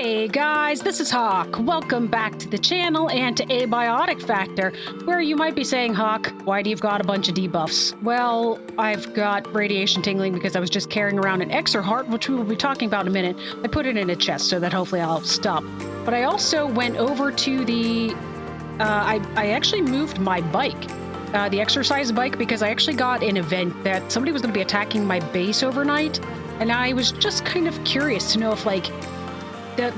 Hey guys, this is Hawk. Welcome back to the channel and to Abiotic Factor, where you might be saying, Hawk, why do you've got a bunch of debuffs? Well, I've got radiation tingling because I was just carrying around an Exer heart, which we will be talking about in a minute. I put it in a chest so that hopefully I'll stop. But I also went over to the... I actually moved my bike. The exercise bike, because I actually got an event that somebody was going to be attacking my base overnight, and I was just kind of curious to know if, like,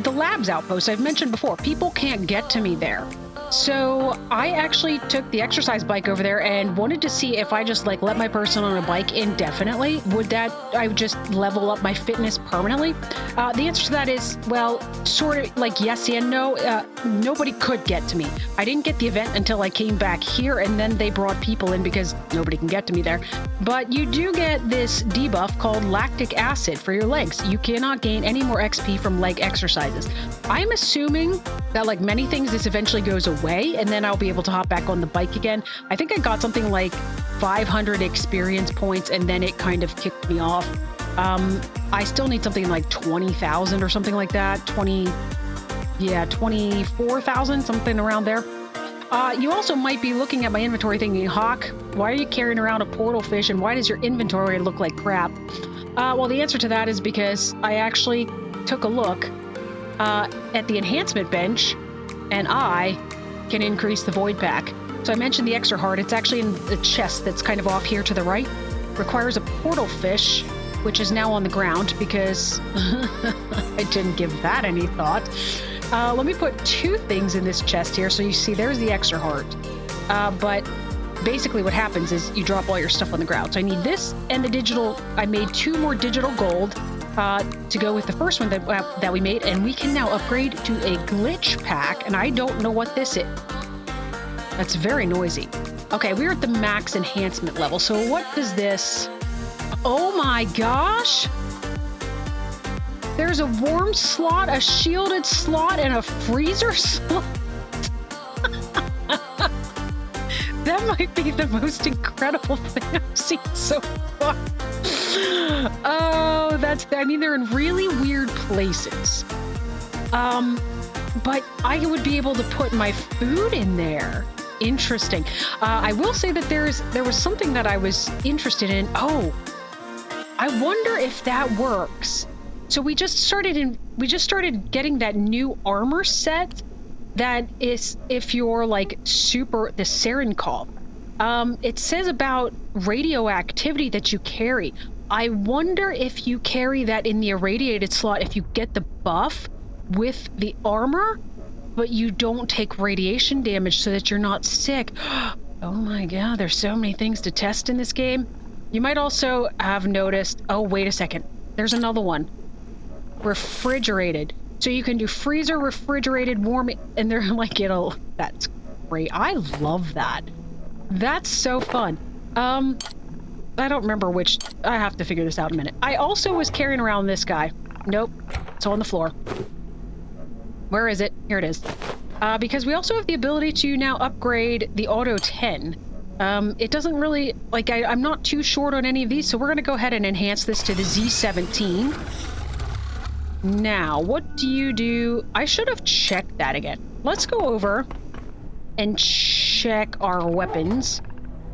the labs outpost I've mentioned before, people can't get to me there. So I actually took the exercise bike over there and wanted to see if I just like let my person on a bike indefinitely, I would just level up my fitness permanently? The answer to that is, well, sort of like yes and no. Nobody could get to me. I didn't get the event until I came back here, and then they brought people in because nobody can get to me there. But you do get this debuff called lactic acid for your legs. You cannot gain any more XP from leg exercises. I'm assuming that, like many things, this eventually goes away, and then I'll be able to hop back on the bike again. I think I got something like 500 experience points, and then it kind of kicked me off. I still need something like 20,000 or something like that. 24,000, something around there. You also might be looking at my inventory thinking, Hawk, why are you carrying around a portal fish, and why does your inventory look like crap? Well, the answer to that is because I actually took a look at the enhancement bench, and I can increase the void pack. So I mentioned the Exer heart. It's actually in the chest that's kind of off here to the right. Requires a portal fish, which is now on the ground because I didn't give that any thought. Let me put two things in this chest here. So you see there's the Exer heart. But basically what happens is you drop all your stuff on the ground. So I need this and the digital. I made 2 more digital gold to go with the first one that we made, and we can now upgrade to a glitch pack, and I don't know what this is. That's very noisy. Okay, we're at the max enhancement level, so what does this... Oh my gosh! There's a warm slot, a shielded slot, and a freezer slot? That might be the most incredible thing I've seen so far. Oh, I mean, they're in really weird places. But I would be able to put my food in there. Interesting. I will say that there was something that I was interested in. Oh, I wonder if that works. So we just started getting that new armor set that is if you're like the Serenkov. It says about radioactivity that you carry. I wonder if you carry that in the irradiated slot, if you get the buff with the armor, but you don't take radiation damage so that you're not sick. Oh my god, there's so many things to test in this game. You might also have noticed, oh, wait a second. There's another one. Refrigerated. So you can do freezer, refrigerated, warm, and they're like, that's great. I love that. That's so fun. I don't remember which. I have to figure this out in a minute. I also was carrying around this guy. Nope. It's on the floor. Where is it? Here it is. Because we also have the ability to now upgrade the Auto 10. It doesn't really... Like, I'm not too short on any of these, so we're going to go ahead and enhance this to the Z17. Now, what do you do? I should have checked that again. Let's go over and check our weapons.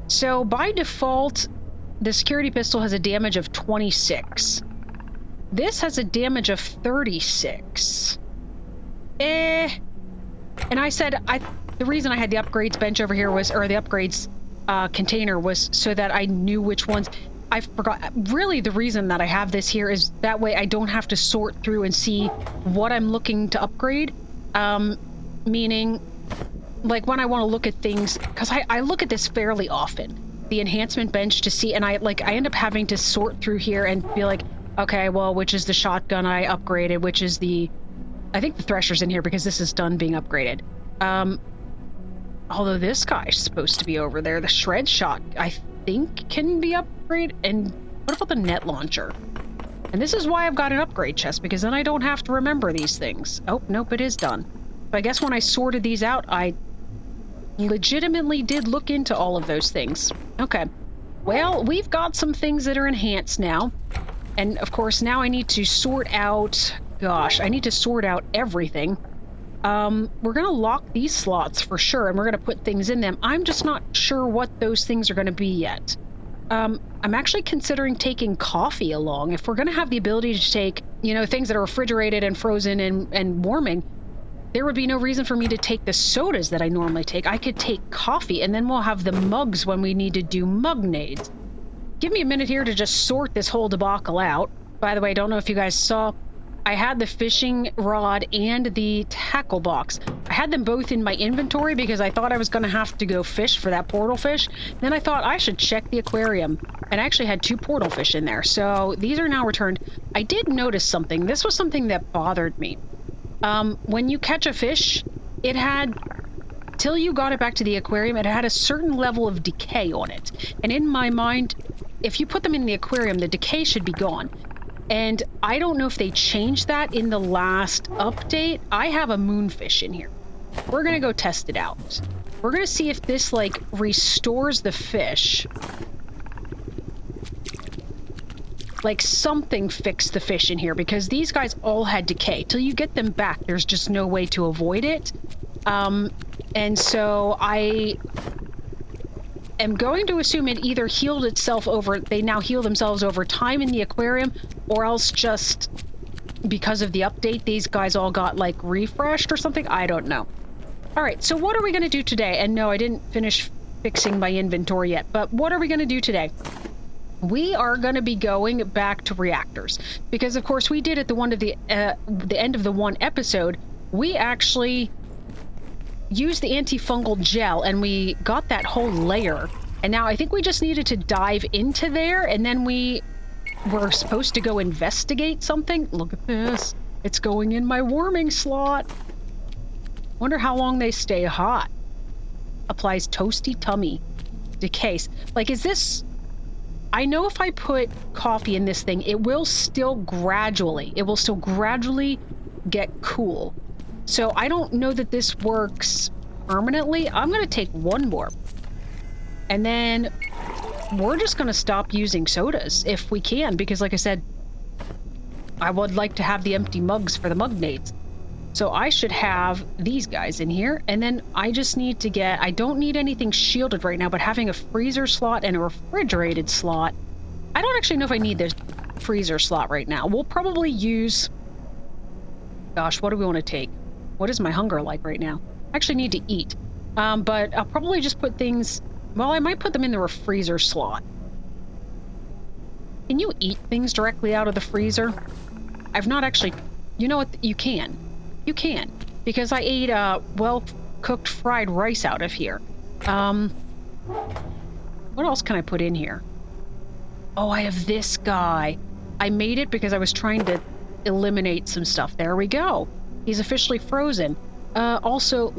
So, by default... The security pistol has a damage of 26. This has a damage of 36. And I said, the reason I had the upgrades bench over here was, or the upgrades container was so that I knew which ones. I forgot. Really, the reason that I have this here is that way I don't have to sort through and see what I'm looking to upgrade. Meaning, like when I want to look at things, because I look at this fairly often. The enhancement bench to see, and I end up having to sort through here and be like, okay, well, which is the shotgun I upgraded, which is I think the Thresher's in here because this is done being upgraded. Although this guy's supposed to be over there. The shred shot, I think, can be upgraded. And what about the net launcher? And this is why I've got an upgrade chest, because then I don't have to remember these things. Oh, nope, it is done. But I guess when I sorted these out, I legitimately did look into all of those things. Okay. Well, we've got some things that are enhanced now. And of course, now I need to sort out gosh, I need to sort out everything. We're gonna lock these slots for sure, and we're gonna put things in them. I'm just not sure what those things are gonna be yet. I'm actually considering taking coffee along. If we're gonna have the ability to take, you know, things that are refrigerated and frozen and warming, there would be no reason for me to take the sodas that I normally take. I could take coffee, and then we'll have the mugs when we need to do mugnades. Give me a minute here to just sort this whole debacle out. By the way, I don't know if you guys saw, I had the fishing rod and the tackle box. I had them both in my inventory because I thought I was going to have to go fish for that portal fish. Then I thought I should check the aquarium, and I actually had 2 portal fish in there. So these are now returned. I did notice something. This was something that bothered me. When you catch a fish, it had, till you got it back to the aquarium, it had a certain level of decay on it. And in my mind, if you put them in the aquarium, the decay should be gone. And I don't know if they changed that in the last update. I have a moonfish in here. We're gonna go test it out. We're gonna see if this, like, restores the fish. Like, something fixed the fish in here, because these guys all had decay. Till you get them back, there's just no way to avoid it. And so I am going to assume it either healed itself over, they now heal themselves over time in the aquarium, or else just because of the update, these guys all got, like, refreshed or something. I don't know. All right, so what are we going to do today? And no, I didn't finish fixing my inventory yet, but what are we going to do today? We are going to be going back to reactors, because of course we did at the end of the one episode, we actually used the antifungal gel and we got that whole layer. And now I think we just needed to dive into there, and then we were supposed to go investigate something. Look at this. It's going in my warming slot. Wonder how long they stay hot. Applies toasty tummy. Decays. Like, is this... I know if I put coffee in this thing, it will still gradually get cool. So I don't know that this works permanently. I'm going to take one more. And then we're just going to stop using sodas if we can, because like I said, I would like to have the empty mugs for the mugnades. So I should have these guys in here, and then I just need to get, I don't need anything shielded right now, but having a freezer slot and a refrigerated slot, I don't actually know if I need this freezer slot right now. We'll probably use, gosh, what do we want to take? What is my hunger like right now? I actually need to eat, but I'll probably just put things, well, I might put them in the freezer slot. Can you eat things directly out of the freezer? I've not actually, you know what, you can. You can, because I ate well-cooked fried rice out of here. What else can I put in here? Oh, I have this guy. I made it because I was trying to eliminate some stuff. There we go. He's officially frozen. Also,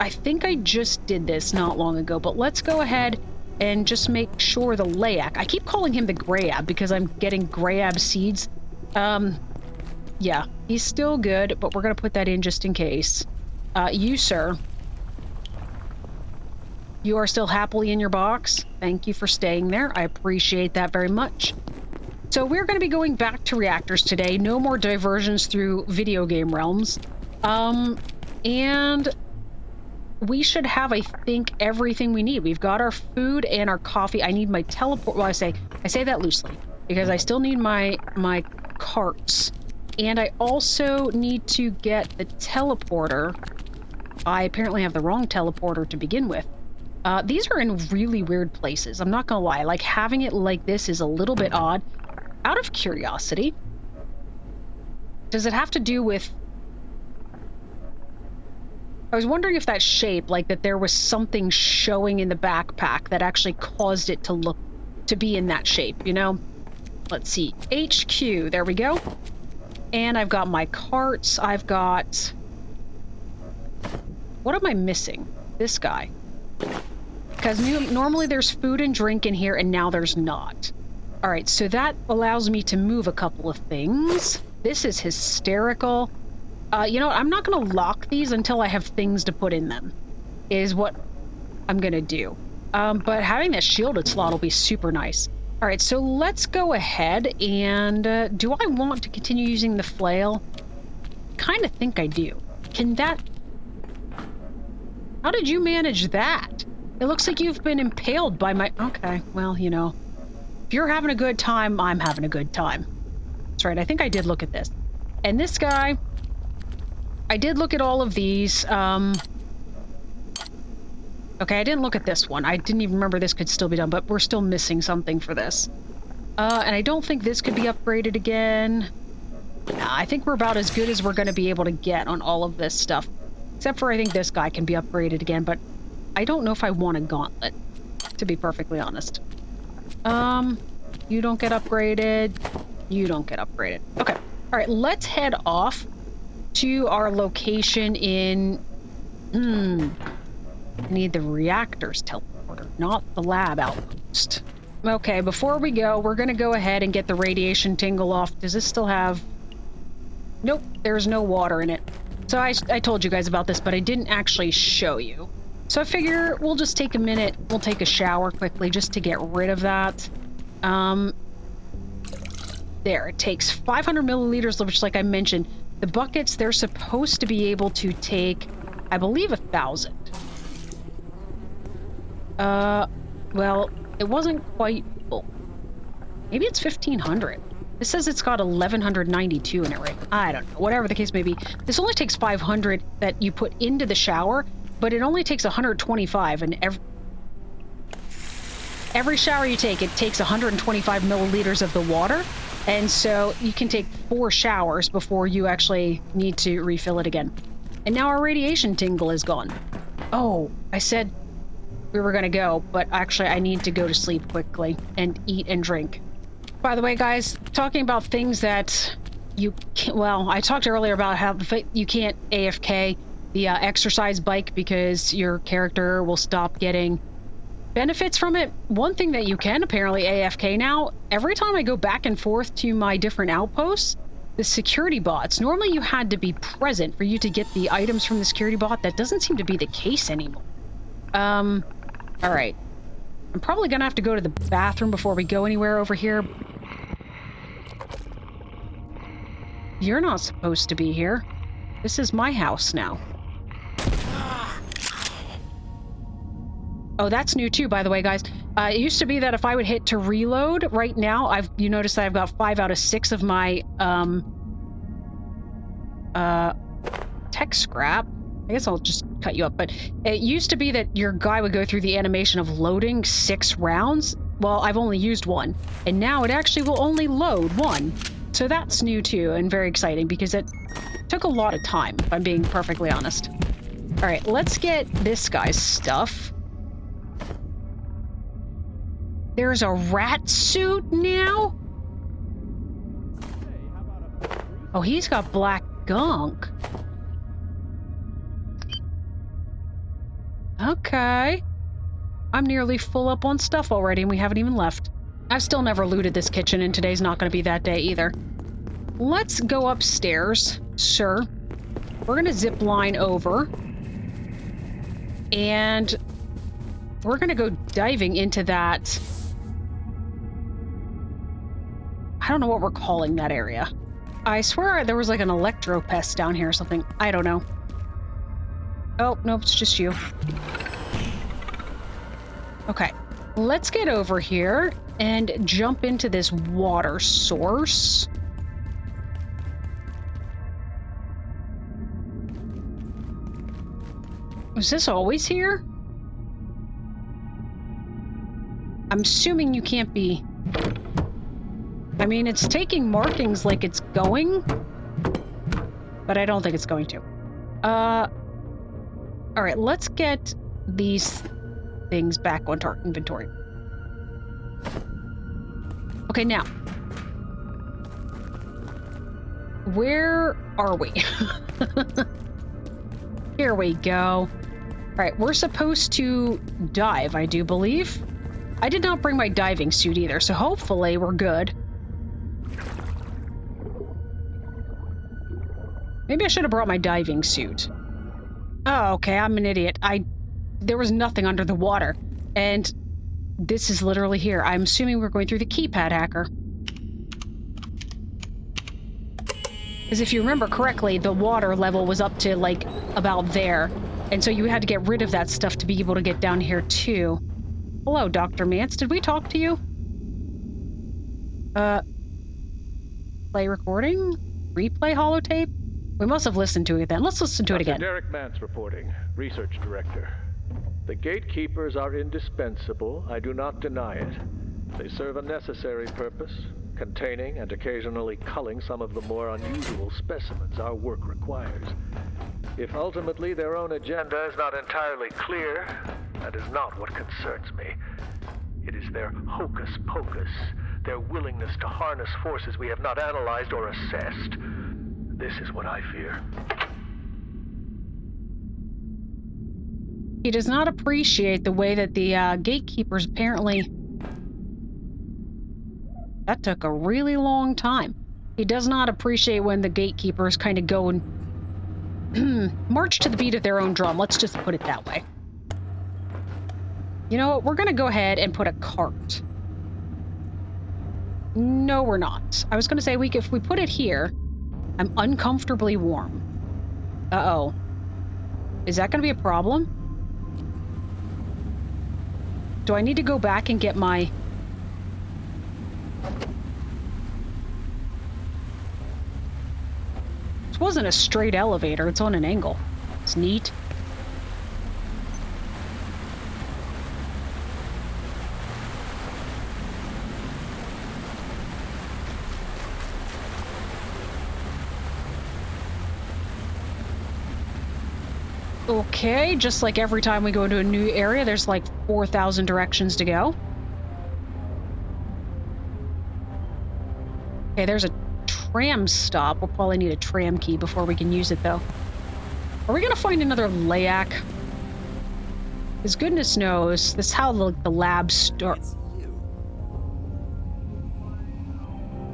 I think I just did this not long ago, but let's go ahead and just make sure the layak. I keep calling him the grayab because I'm getting grayab seeds. Yeah, he's still good, but we're going to put that in just in case. You, sir. You are still happily in your box. Thank you for staying there. I appreciate that very much. So we're going to be going back to reactors today. No more diversions through video game realms. And we should have, I think, everything we need. We've got our food and our coffee. I need my teleport. Well, I say that loosely because I still need my carts. And I also need to get the teleporter. I apparently have the wrong teleporter to begin with. These are in really weird places. I'm not gonna lie. Like, having it like this is a little bit odd. Out of curiosity, does it have to do with... I was wondering if that shape, like that there was something showing in the backpack that actually caused it to be in that shape, you know? Let's see. HQ. There we go. And I've got my carts. I've got... What am I missing? This guy. Because normally there's food and drink in here, and now there's not. All right, so that allows me to move a couple of things. This is hysterical. You know what? I'm not going to lock these until I have things to put in them, is what I'm going to do. But having that shielded slot will be super nice. All right, so let's go ahead and do I want to continue using the flail? Kind of think I do. Can that... How did you manage that? It looks like you've been impaled by my... Okay, well, you know. If you're having a good time, I'm having a good time. That's right, I think I did look at this. And this guy... I did look at all of these. Okay, I didn't look at this one. I didn't even remember this could still be done, but we're still missing something for this. And I don't think this could be upgraded again. Nah, I think we're about as good as we're going to be able to get on all of this stuff. Except for I think this guy can be upgraded again, but I don't know if I want a gauntlet, to be perfectly honest. You don't get upgraded. You don't get upgraded. Okay. All right, let's head off to our location in... I need the reactors teleporter, not the lab outpost. Okay, before we go, we're going to go ahead and get the radiation tingle off. Does this still have... Nope, there's no water in it. So I told you guys about this, but I didn't actually show you. So I figure we'll just take a minute. We'll take a shower quickly just to get rid of that. There, it takes 500 milliliters, which, like I mentioned, the buckets, they're supposed to be able to take, I believe, 1,000. Well, it wasn't quite full. Maybe it's 1,500. This says it's got 1,192 in it, right? I don't know. Whatever the case may be. This only takes 500 that you put into the shower, but it only takes 125, and every shower you take, it takes 125 milliliters of the water, and so you can take 4 showers before you actually need to refill it again. And now our radiation tingle is gone. Oh, I said we were gonna go, but actually I need to go to sleep quickly and eat and drink. By the way, guys, talking about things that you can't, well, I talked earlier about how you can't AFK the exercise bike because your character will stop getting benefits from it. One thing that you can apparently AFK now, every time I go back and forth to my different outposts, the security bots, normally you had to be present for you to get the items from the security bot. That doesn't seem to be the case anymore. All right. I'm probably gonna have to go to the bathroom before we go anywhere over here. You're not supposed to be here. This is my house now. Oh, that's new too, by the way, guys. It used to be that if I would hit to reload, right now, you notice that I've got 5 out of 6 of my, tech scrap. I guess I'll just cut you up, but it used to be that your guy would go through the animation of loading 6 rounds. Well, I've only used 1, and now it actually will only load 1. So that's new too, and very exciting because it took a lot of time, if I'm being perfectly honest. All right, let's get this guy's stuff. There's a rat suit now? Oh, he's got black gunk. Okay. I'm nearly full up on stuff already, and we haven't even left. I've still never looted this kitchen, and today's not going to be that day either. Let's go upstairs, sir. We're going to zip line over. And we're going to go diving into that. I don't know what we're calling that area. I swear there was like an electro pest down here or something. I don't know. Oh, nope, it's just you. Okay, let's get over here and jump into this water source. Was this always here? I'm assuming you can't be... I mean, it's taking markings like it's going, but I don't think it's going to. All right, let's get these things back onto our inventory. Okay, now. Where are we? Here we go. All right, we're supposed to dive, I do believe. I did not bring my diving suit either, so hopefully we're good. Maybe I should have brought my diving suit. Oh, okay, I'm an idiot. There was nothing under the water. And this is literally here. I'm assuming we're going through the keypad hacker. Because if you remember correctly, the water level was up to, like, about there. And so you had to get rid of that stuff to be able to get down here, too. Hello, Dr. Mance. Did we talk to you? Play recording? Replay holotape? We must have listened to it then. Let's listen to it again. Derek Mance reporting, Research Director. The Gatekeepers are indispensable. I do not deny it. They serve a necessary purpose, containing and occasionally culling some of the more unusual specimens our work requires. If ultimately their own agenda is not entirely clear, that is not what concerns me. It is their hocus pocus, their willingness to harness forces we have not analyzed or assessed. This is what I fear. He does not appreciate the way that the Gatekeepers apparently... That took a really long time. He does not appreciate when the Gatekeepers kind of go and march to the beat of their own drum. Let's just put it that way. You know what? We're going to go ahead and put a cart. No, we're not. I was going to say if we put it here, I'm uncomfortably warm. Uh-oh. Is that going to be a problem? Do I need to go back and get my... This wasn't a straight elevator. It's on an angle. It's neat. Okay, just like every time we go into a new area, there's like 4,000 directions to go. Okay, there's a tram stop. We'll probably need a tram key before we can use it, though. Are we gonna find another layak? Because goodness knows, this is how the labs start.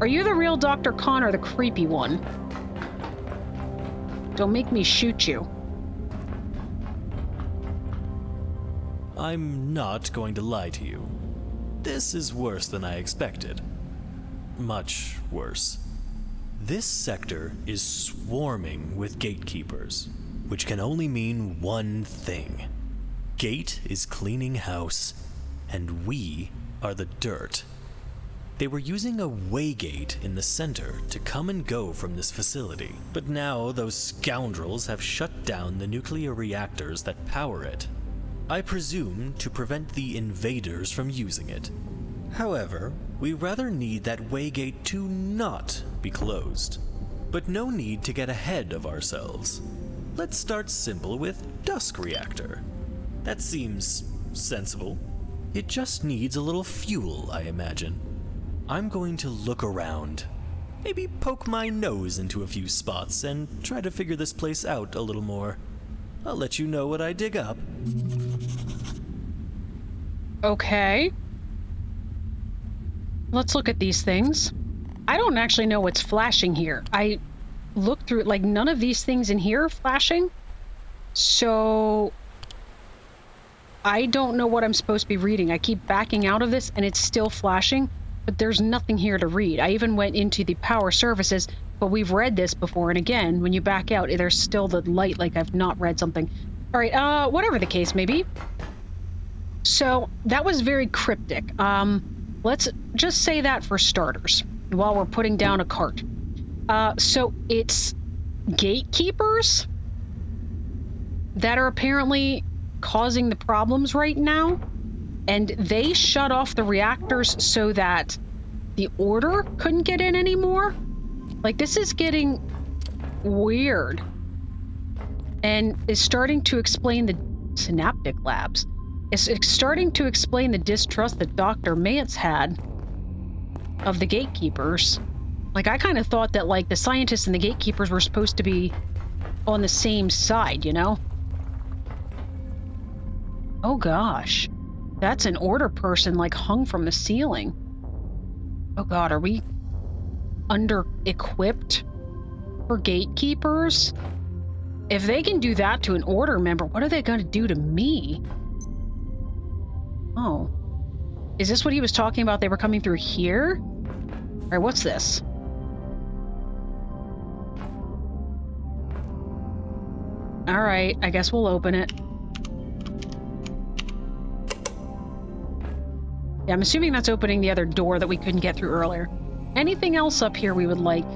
Are you the real Dr. Khan or the creepy one? Don't make me shoot you. I'm not going to lie to you. This is worse than I expected. Much worse. This sector is swarming with gatekeepers, which can only mean one thing. Gate is cleaning house, and we are the dirt. They were using a waygate in the center to come and go from this facility, but now those scoundrels have shut down the nuclear reactors that power it. I presume to prevent the invaders from using it. However, we rather need that waygate to not be closed. But no need to get ahead of ourselves. Let's start simple with Dusk Reactor. That seems sensible. It just needs a little fuel, I imagine. I'm going to look around. Maybe poke my nose into a few spots and try to figure this place out a little more. I'll let you know what I dig up. Okay. Let's look at these things. I don't actually know what's flashing here. I looked through it, like none of these things in here are flashing. So I don't know what I'm supposed to be reading. I keep backing out of this and it's still flashing, but there's nothing here to read. I even went into the power services, but we've read this before, and again, when you back out, there's still the light like I've not read something. All right, whatever the case may be. So that was very cryptic. Let's just say that for starters, while we're putting down a cart. So it's gatekeepers that are apparently causing the problems right now, and they shut off the reactors so that the order couldn't get in anymore. Like, this is getting weird and is starting to explain the synaptic labs. It's starting to explain the distrust that Dr. Mance had of the gatekeepers. Like, I kind of thought that, like, the scientists and the gatekeepers were supposed to be on the same side, you know? Oh gosh. That's an order person, like, hung from the ceiling. Oh god, are we under-equipped for gatekeepers? If they can do that to an order member, what are they going to do to me? Oh. Is this what he was talking about? They were coming through here? All right, what's this? All right, I guess we'll open it. Yeah, I'm assuming that's opening the other door that we couldn't get through earlier. Anything else up here we would like?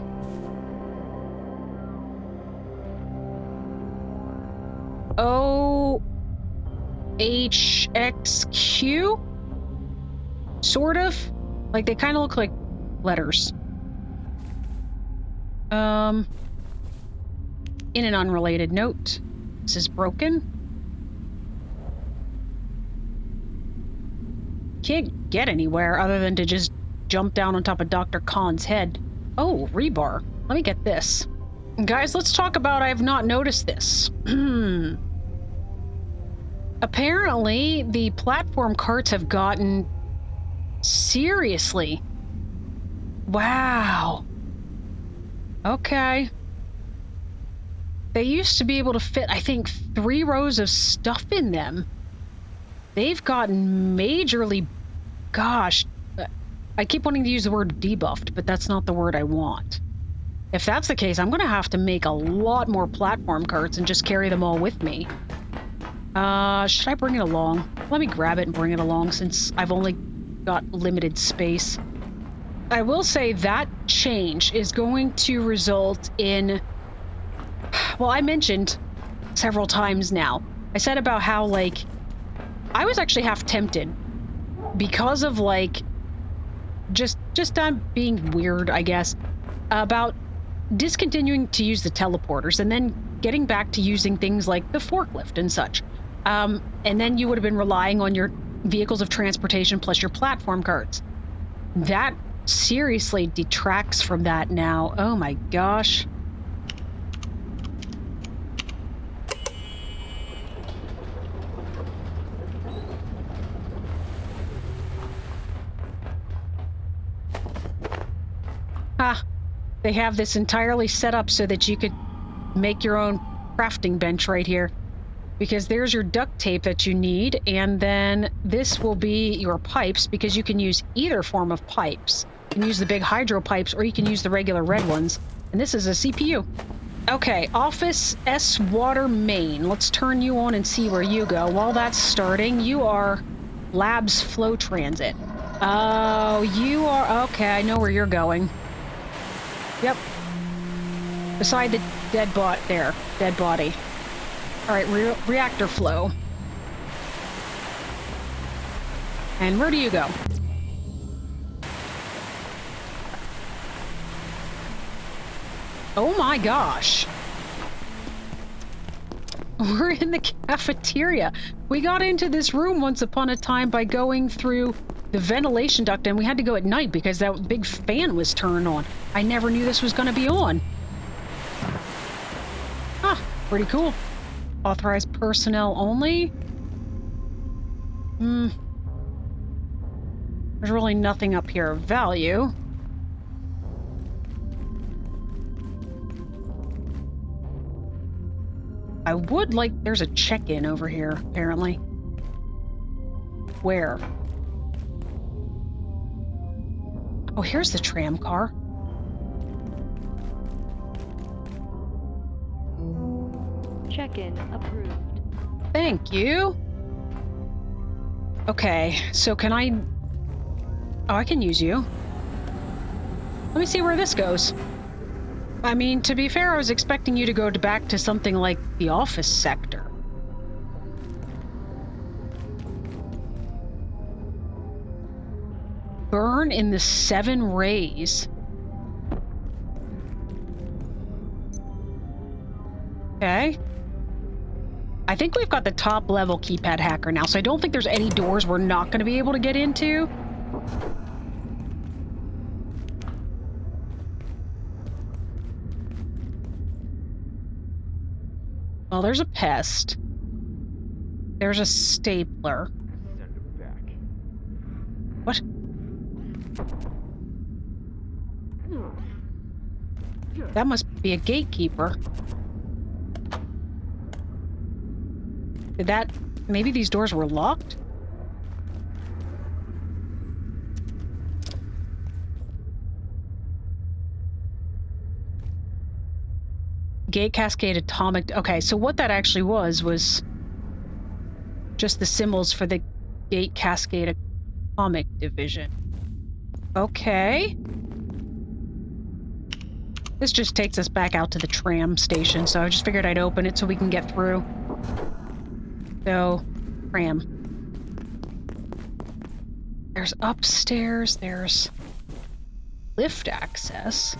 OHXQ? Sort of. Like, they kind of look like letters. In an unrelated note, this is broken. Can't get anywhere other than to just jump down on top of Dr. Khan's head. Oh, rebar. Let me get this. Guys, let's talk about I have not noticed this. Apparently, the platform carts have gotten seriously. Wow. Okay. They used to be able to fit, I think, 3 rows of stuff in them. They've gotten majorly... Gosh, I keep wanting to use the word debuffed, but that's not the word I want. If that's the case, I'm going to have to make a lot more platform carts and just carry them all with me. Should I bring it along? Let me grab it and bring it along since I've only got limited space. I will say that change is going to result in... Well, I mentioned several times now. I said about how, like, I was actually half tempted because of, like, just being weird, I guess, about discontinuing to use the teleporters and then getting back to using things like the forklift and such. And then you would have been relying on your vehicles of transportation plus your platform carts. That seriously detracts from that now. Oh my gosh. They have this entirely set up so that you could make your own crafting bench right here. Because there's your duct tape that you need, and then this will be your pipes, because you can use either form of pipes. You can use the big hydro pipes, or you can use the regular red ones. And this is a CPU. Okay, Office S Water Main. Let's turn you on and see where you go. While that's starting, you are Labs Flow Transit. Oh, you are... Okay, I know where you're going. Yep. Beside the dead bot there. Dead body. Alright, reactor flow. And where do you go? Oh my gosh. We're in the cafeteria. We got into this room once upon a time by going through the ventilation duct, and we had to go at night because that big fan was turned on. I never knew this was going to be on. Huh, pretty cool. Authorized personnel only? There's really nothing up here of value. I would like... There's a check-in over here, apparently. Where? Oh, here's the tram car. Check-in approved. Thank you. Okay, so can I... Oh, I can use you. Let me see where this goes. I mean, to be fair, I was expecting you to go back to something like the office sector. Burn in the 7 rays. Okay. I think we've got the top level keypad hacker now, so I don't think there's any doors we're not going to be able to get into. Well, there's a pest. There's a stapler. Send it back. What? That must be a gatekeeper. Did that... Maybe these doors were locked? Gate Cascade Atomic... Okay, so what that actually was just the symbols for the Gate Cascade Atomic Division. Okay. This just takes us back out to the tram station, so I just figured I'd open it so we can get through. So, tram. There's upstairs, there's lift access.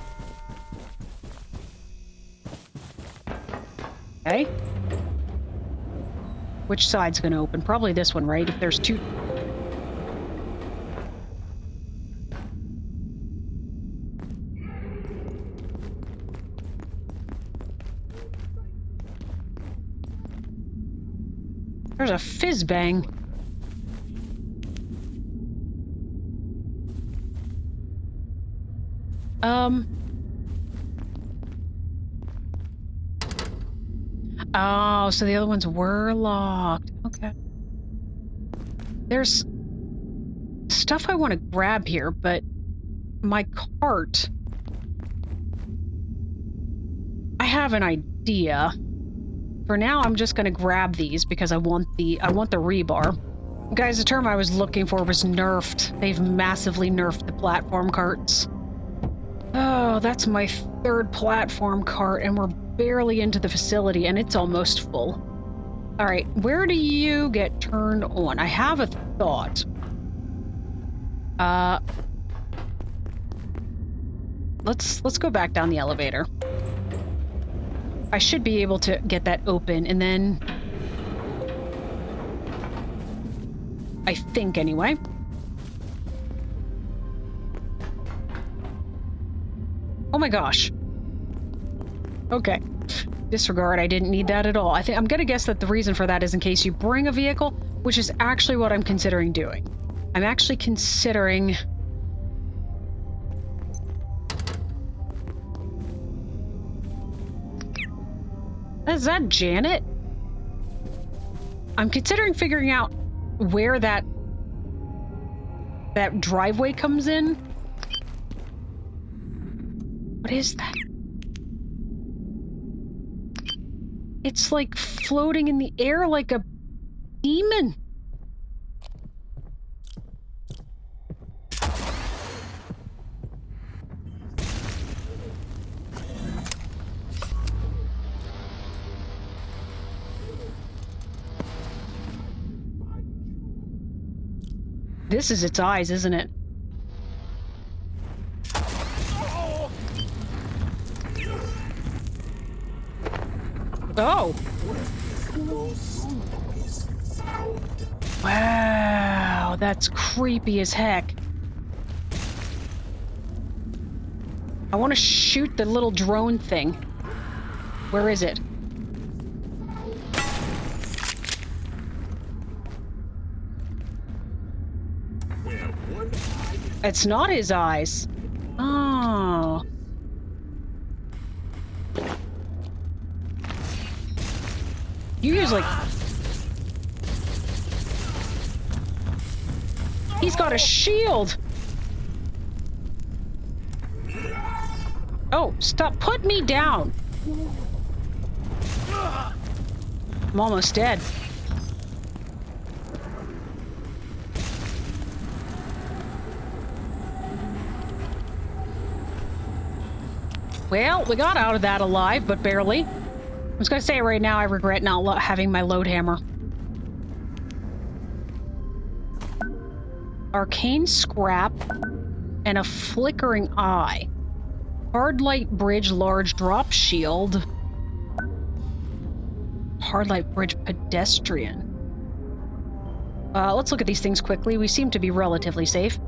Okay. Which side's gonna open? Probably this one, right? If there's two... There's a fizz bang. Oh, so the other ones were locked. Okay. There's stuff I want to grab here, but my cart... I have an idea. For now, I'm just going to grab these because I want the rebar. Guys, the term I was looking for was nerfed. They've massively nerfed the platform carts. Oh, that's my third platform cart, and we're barely into the facility, and it's almost full. All right, where do you get turned on? I have a thought. Let's go back down the elevator. I should be able to get that open, and then... I think, anyway. Oh my gosh. Okay. Disregard, I didn't need that at all. I'm gonna guess that the reason for that is in case you bring a vehicle, which is actually what I'm considering doing. I'm actually considering... Is that Janet? I'm considering figuring out where that driveway comes in. What is that? It's like floating in the air like a demon. This is its eyes, isn't it? Oh! Wow, that's creepy as heck. I want to shoot the little drone thing. Where is it? It's not his eyes. Oh. You use like... He's got a shield! Oh, stop! Put me down! I'm almost dead. Well, we got out of that alive, but barely. I was gonna say right now I regret not having my load hammer. Arcane scrap and a flickering eye. Hard light bridge large drop shield. Hard light bridge pedestrian. Let's look at these things quickly. We seem to be relatively safe.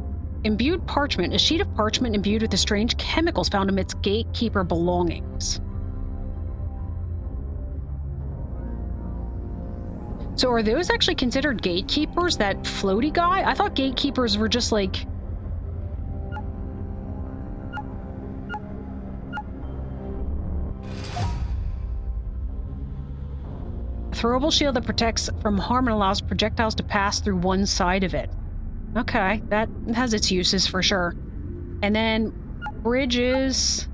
Imbued parchment. A sheet of parchment imbued with the strange chemicals found amidst gatekeeper belongings. So are those actually considered gatekeepers, that floaty guy? I thought gatekeepers were just like... A throwable shield that protects from harm and allows projectiles to pass through one side of it. Okay, that has its uses for sure. And then bridges...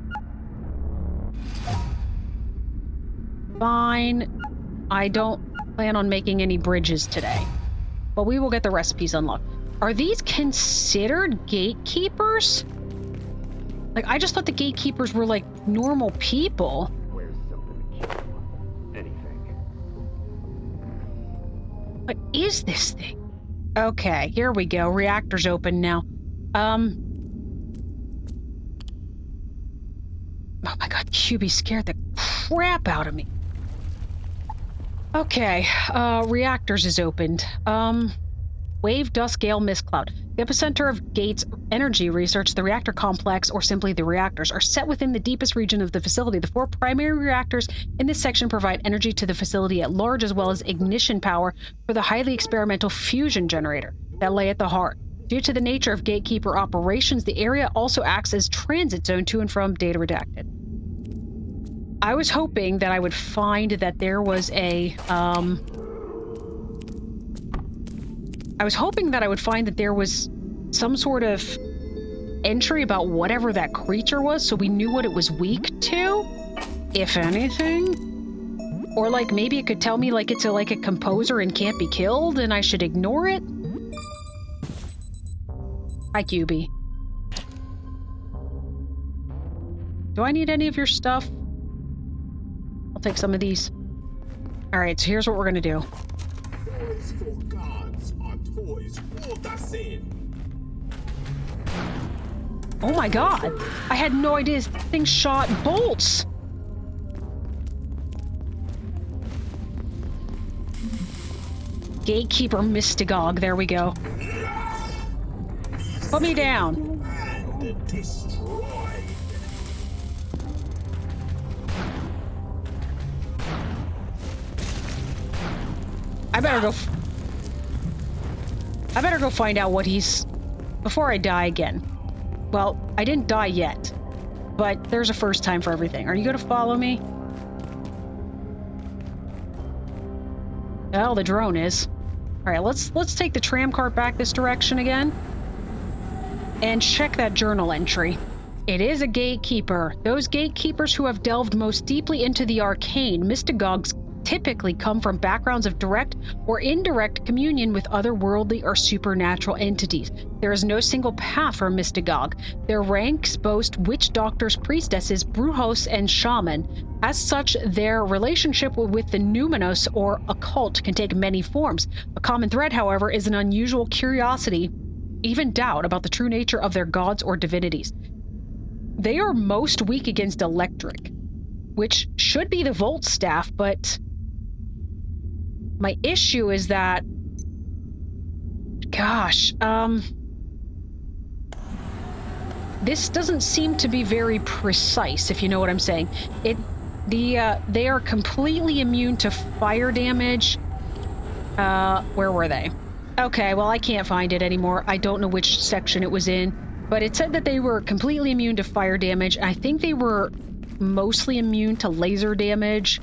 fine. I don't plan on making any bridges today. But we will get the recipes unlocked. Are these considered gatekeepers? Like, I just thought the gatekeepers were like normal people. Where's something to kill? Anything. What is this thing? Okay, here we go. Reactors open now. Oh my god, QB scared the crap out of me. Okay, reactors is opened. Wave, dust, gale, mist cloud. The epicenter of Gate's energy research, the reactor complex, or simply the reactors, are set within the deepest region of the facility. The 4 primary reactors in this section provide energy to the facility at large, as well as ignition power for the highly experimental fusion generator that lay at the heart. Due to the nature of Gatekeeper operations, the area also acts as transit zone to and from Data Redacted. I was hoping that I would find that there was a, I was hoping that I would find that there was some sort of entry about whatever that creature was, so we knew what it was weak to, if anything. Or, like, maybe it could tell me, like, it's a composer and can't be killed, and I should ignore it. Hi, QB. Do I need any of your stuff? I'll take some of these. Alright, so here's what we're gonna do. Toys for gods are toys for the sin. Oh my god! I had no idea this thing shot bolts! Gatekeeper Mystigog, there we go. Put me down. And destroyed. I better go find out what he's... before I die again. Well, I didn't die yet, but there's a first time for everything. Are you gonna follow me? Well, the drone is. Alright, let's take the tram cart back this direction again. And check that journal entry. It is a gatekeeper. Those gatekeepers who have delved most deeply into the arcane, mystagogs, typically come from backgrounds of direct or indirect communion with otherworldly or supernatural entities. There is no single path for a mystagog. Their ranks boast witch doctors, priestesses, brujos, and shaman. As such, their relationship with the numinous or occult can take many forms. A common thread, however, is an unusual curiosity, even doubt, about the true nature of their gods or divinities. They are most weak against electric, which should be the Volt staff, but my issue is that, gosh, this doesn't seem to be very precise, if you know what I'm saying. They are completely immune to fire damage. Where were they? Okay, well, I can't find it anymore. I don't know which section it was in, but it said that they were completely immune to fire damage. I think they were mostly immune to laser damage.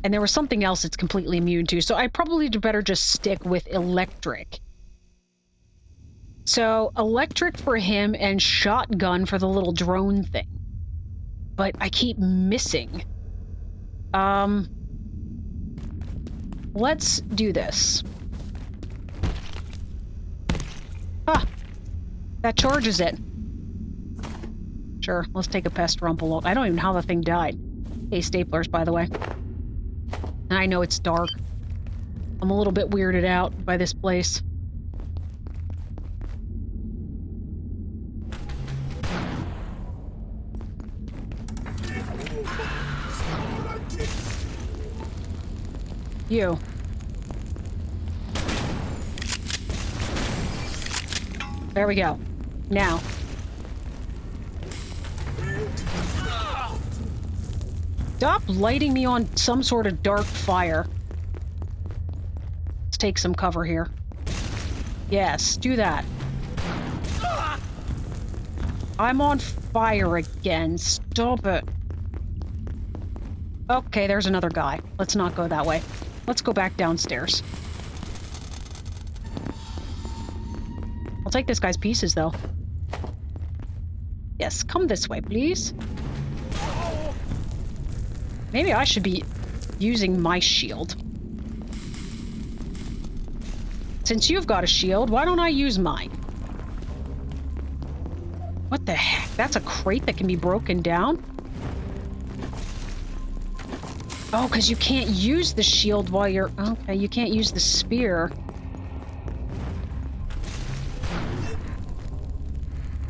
And there was something else it's completely immune to, so I probably better just stick with electric. So, electric for him and shotgun for the little drone thing. But I keep missing. Let's do this. Ah! That charges it. Sure, let's take a pest rumple. I don't even know how the thing died. Hey, staplers, by the way. I know it's dark. I'm a little bit weirded out by this place. You. There we go. Now. Stop lighting me on some sort of dark fire. Let's take some cover here. Yes, do that. I'm on fire again. Stop it. Okay, there's another guy. Let's not go that way. Let's go back downstairs. I'll take this guy's pieces, though. Yes, come this way, please. Maybe I should be using my shield. Since you've got a shield, why don't I use mine? What the heck? That's a crate that can be broken down? Oh, because you can't use the shield while you're... Okay, you can't use the spear.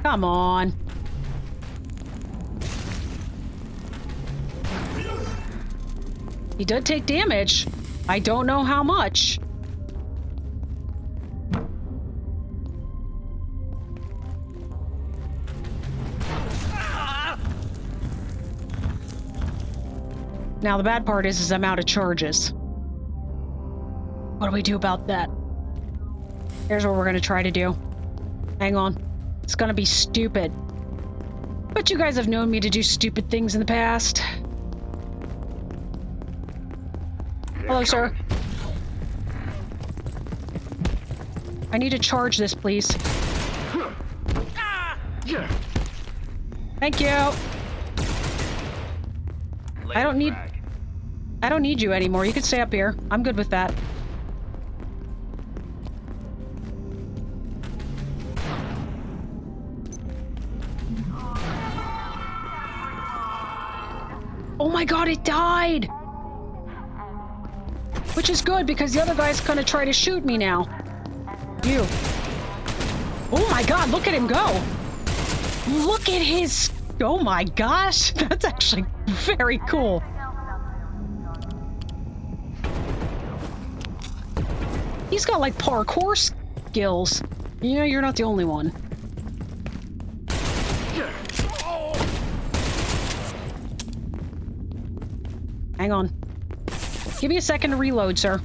Come on. He did take damage. I don't know how much. Now the bad part is I'm out of charges. What do we do about that? Here's what we're gonna try to do. Hang on. It's gonna be stupid. But you guys have known me to do stupid things in the past. Hello, sir. I need to charge this, please. Thank you. I don't need you anymore. You can stay up here. I'm good with that. Oh my god, it died! Which is good, because the other guy's gonna try to shoot me now. You. Oh my god, look at him go! Look at his... Oh my gosh, that's actually very cool. He's got like parkour skills. You know, you're not the only one. Hang on. Give me a second to reload, sir.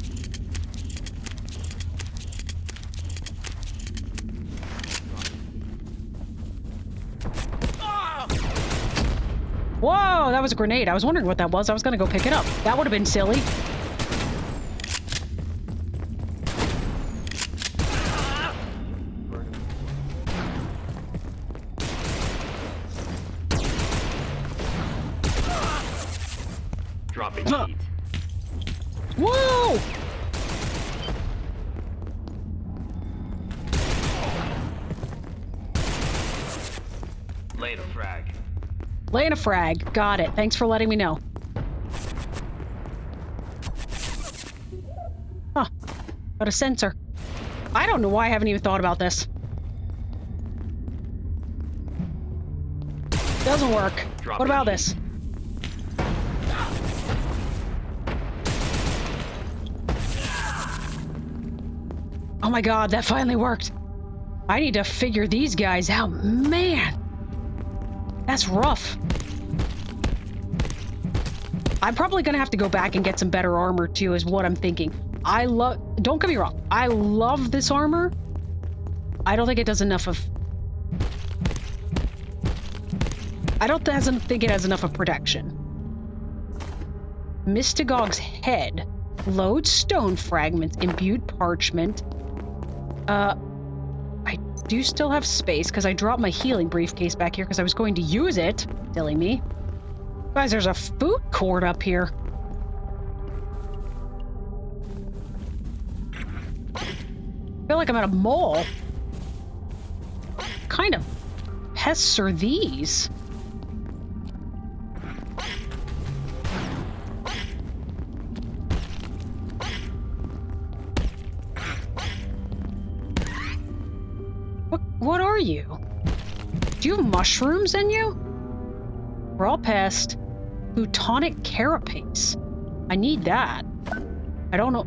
Whoa, that was a grenade. I was wondering what that was. I was gonna go pick it up. That would have been silly. Dropping heat. Whoa! Laying a frag. Laying a frag. Got it. Thanks for letting me know. Huh. Got a sensor. I don't know why I haven't even thought about this. Doesn't work. What about this? Oh my god, that finally worked. I need to figure these guys out. Man, that's rough. I'm probably gonna have to go back and get some better armor too, is what I'm thinking. Don't get me wrong, I love this armor. I don't think it does enough of... I don't think it has enough of protection. Mystagog's head. Load stone fragments. Imbued parchment. I do still have space because I dropped my healing briefcase back here because I was going to use it. Silly me. Guys, there's a food court up here. I feel like I'm at a mall. What kind of pests are these? What are you? Do you have mushrooms in you? Raw pest. Plutonic carapace. I need that. I don't know.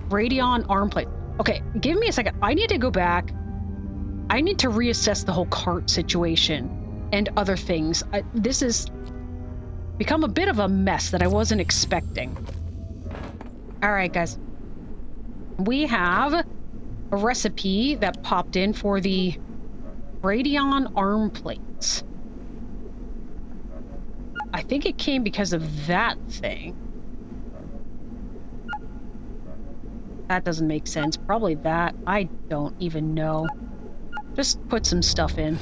Radion arm plate. Okay, give me a second. I need to go back. I need to reassess the whole cart situation and other things. This has become a bit of a mess that I wasn't expecting. All right, guys. We have a recipe that popped in for the Radion arm plates. I think it came because of that thing. That doesn't make sense. Probably that. I don't even know. Just put some stuff in.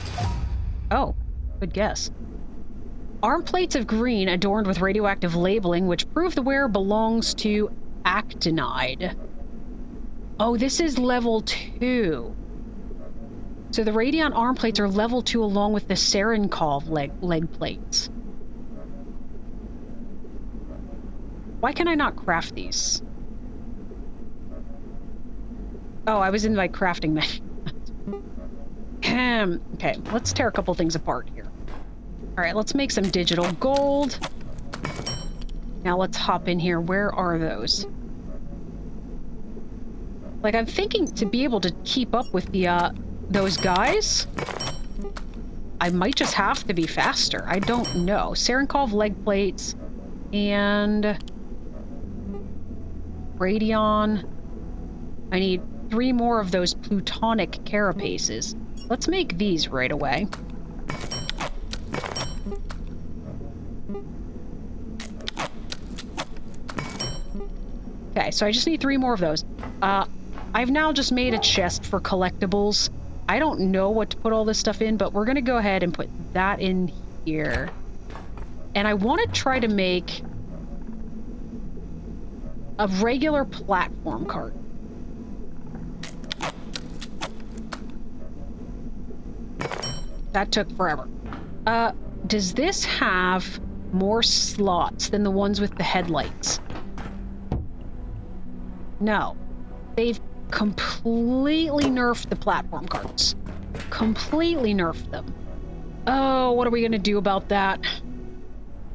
Oh, good guess. Arm plates of green adorned with radioactive labeling, which prove the wearer belongs to actinide. Oh, this is level 2. So the Radion arm plates are level 2 along with the Serenkov leg plates. Why can I not craft these? Oh, I was in my crafting menu. Okay, let's tear a couple things apart here. All right, let's make some digital gold. Now let's hop in here. Where are those? Like, I'm thinking to be able to keep up with the, those guys, I might just have to be faster. I don't know. Serenkov leg plates and Radion. I need 3 more of those plutonic carapaces. Let's make these right away. Okay, so I just need 3 more of those. I've now just made a chest for collectibles. I don't know what to put all this stuff in, but we're gonna go ahead and put that in here. And I want to try to make a regular platform cart. That took forever. Does this have more slots than the ones with the headlights? No. They've completely nerfed the platform carts. Completely nerfed them. Oh, what are we gonna do about that?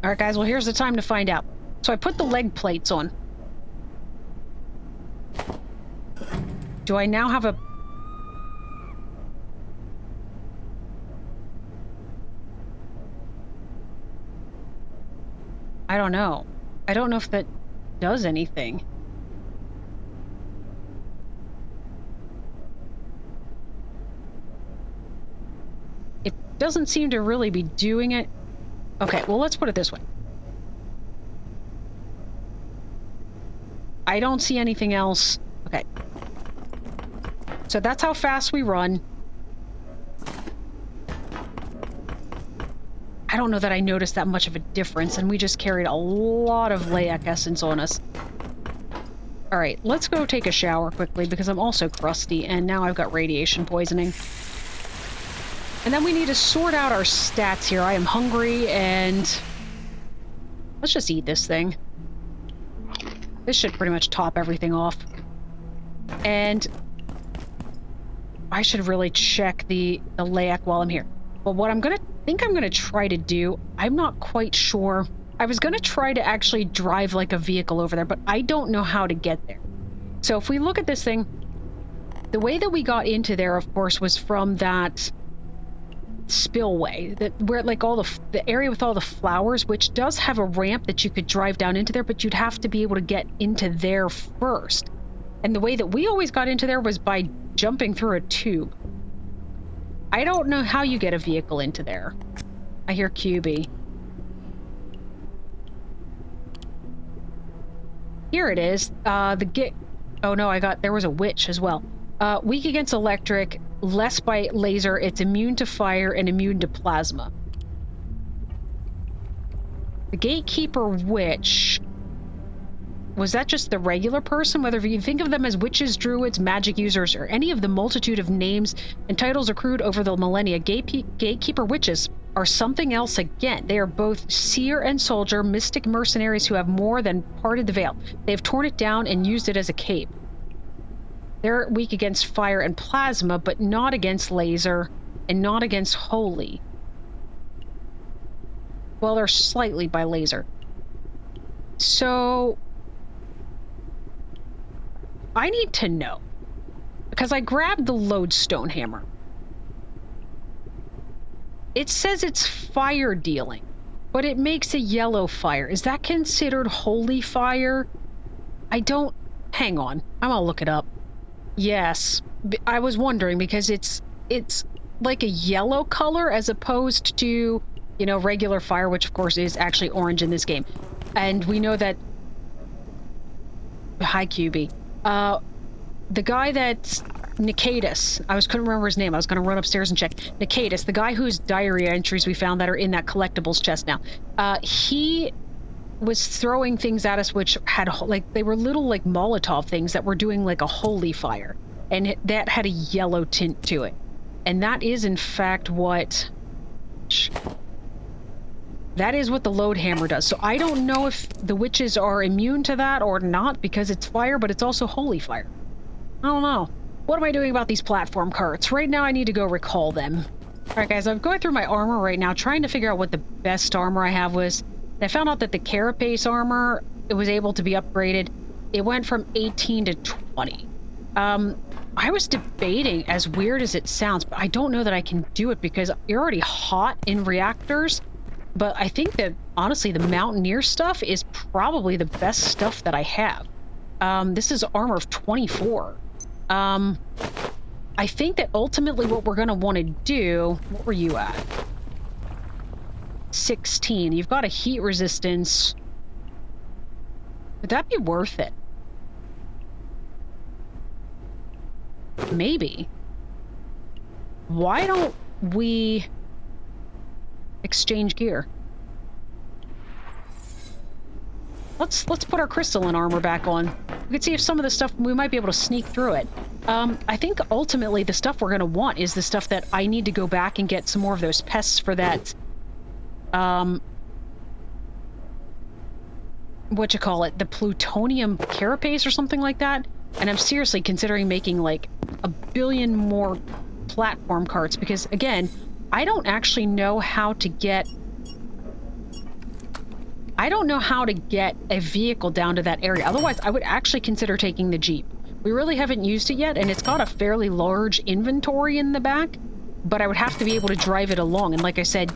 Alright guys, well here's the time to find out. So I put the leg plates on. Do I now have a... I don't know. I don't know if that does anything. It doesn't seem to really be doing it. Okay, well, let's put it this way. I don't see anything else. Okay. So that's how fast we run. I don't know that I noticed that much of a difference, and we just carried a lot of Layak essence on us. Alright, let's go take a shower quickly, because I'm also crusty, and now I've got radiation poisoning. And then we need to sort out our stats here. I am hungry, and... let's just eat this thing. This should pretty much top everything off. And... I should really check the Layak while I'm here. But what I'm gonna try to do, I'm not quite sure. I was gonna try to actually drive like a vehicle over there, but I don't know how to get there. So if we look at this thing, the way that we got into there, of course, was from that spillway, that where like all the area with all the flowers, which does have a ramp that you could drive down into there, but you'd have to be able to get into there first. And the way that we always got into there was by jumping through a tube. I don't know how you get a vehicle into there. I hear QB. Here it is. Oh no, there was a witch as well. Weak against electric, less by laser, it's immune to fire and immune to plasma. The Gatekeeper witch... was that just the regular person? Whether you think of them as witches, druids, magic users, or any of the multitude of names and titles accrued over the millennia, Gatekeeper witches are something else again. They are both seer and soldier, mystic mercenaries who have more than parted the veil. They have torn it down and used it as a cape. They're weak against fire and plasma, but not against laser, and not against holy. Well, they're slightly by laser. So... I need to know, because I grabbed the lodestone hammer. It says it's fire dealing, but it makes a yellow fire. Is that considered holy fire? I don't... hang on. I'm gonna look it up. Yes. I was wondering, because it's like a yellow color as opposed to, you know, regular fire, which of course is actually orange in this game. And we know that... Hi, QB. The guy that Nicatus. Couldn't remember his name. I was going to run upstairs and check. Nicatus, the guy whose diary entries we found that are in that collectibles chest now. He was throwing things at us which had, like, they were little, like, Molotov things that were doing, like, a holy fire. And that had a yellow tint to it. And that is, in fact, what... That is what the load hammer does. So I don't know if the witches are immune to that or not, because it's fire, but it's also holy fire. I don't know. What am I doing about these platform carts? Right now I need to go recall them. Alright guys, I'm going through my armor right now, trying to figure out what the best armor I have was. I found out that the carapace armor, it was able to be upgraded. It went from 18 to 20. I was debating, as weird as it sounds, but I don't know that I can do it because you're already hot in reactors. But I think that, honestly, the Mountaineer stuff is probably the best stuff that I have. This is armor of 24. I think that ultimately what we're going to want to do... What were you at? 16. You've got a heat resistance. Would that be worth it? Maybe. Why don't we exchange gear? Let's put our crystalline armor back on. We can see if some of the stuff, we might be able to sneak through it. I think ultimately the stuff we're going to want is the stuff that I need to go back and get some more of those pests for that, the plutonium carapace or something like that. And I'm seriously considering making like 1 billion more platform carts because, again, I don't actually know how to get... I don't know how to get a vehicle down to that area. Otherwise, I would actually consider taking the Jeep. We really haven't used it yet, and it's got a fairly large inventory in the back, but I would have to be able to drive it along. And like I said,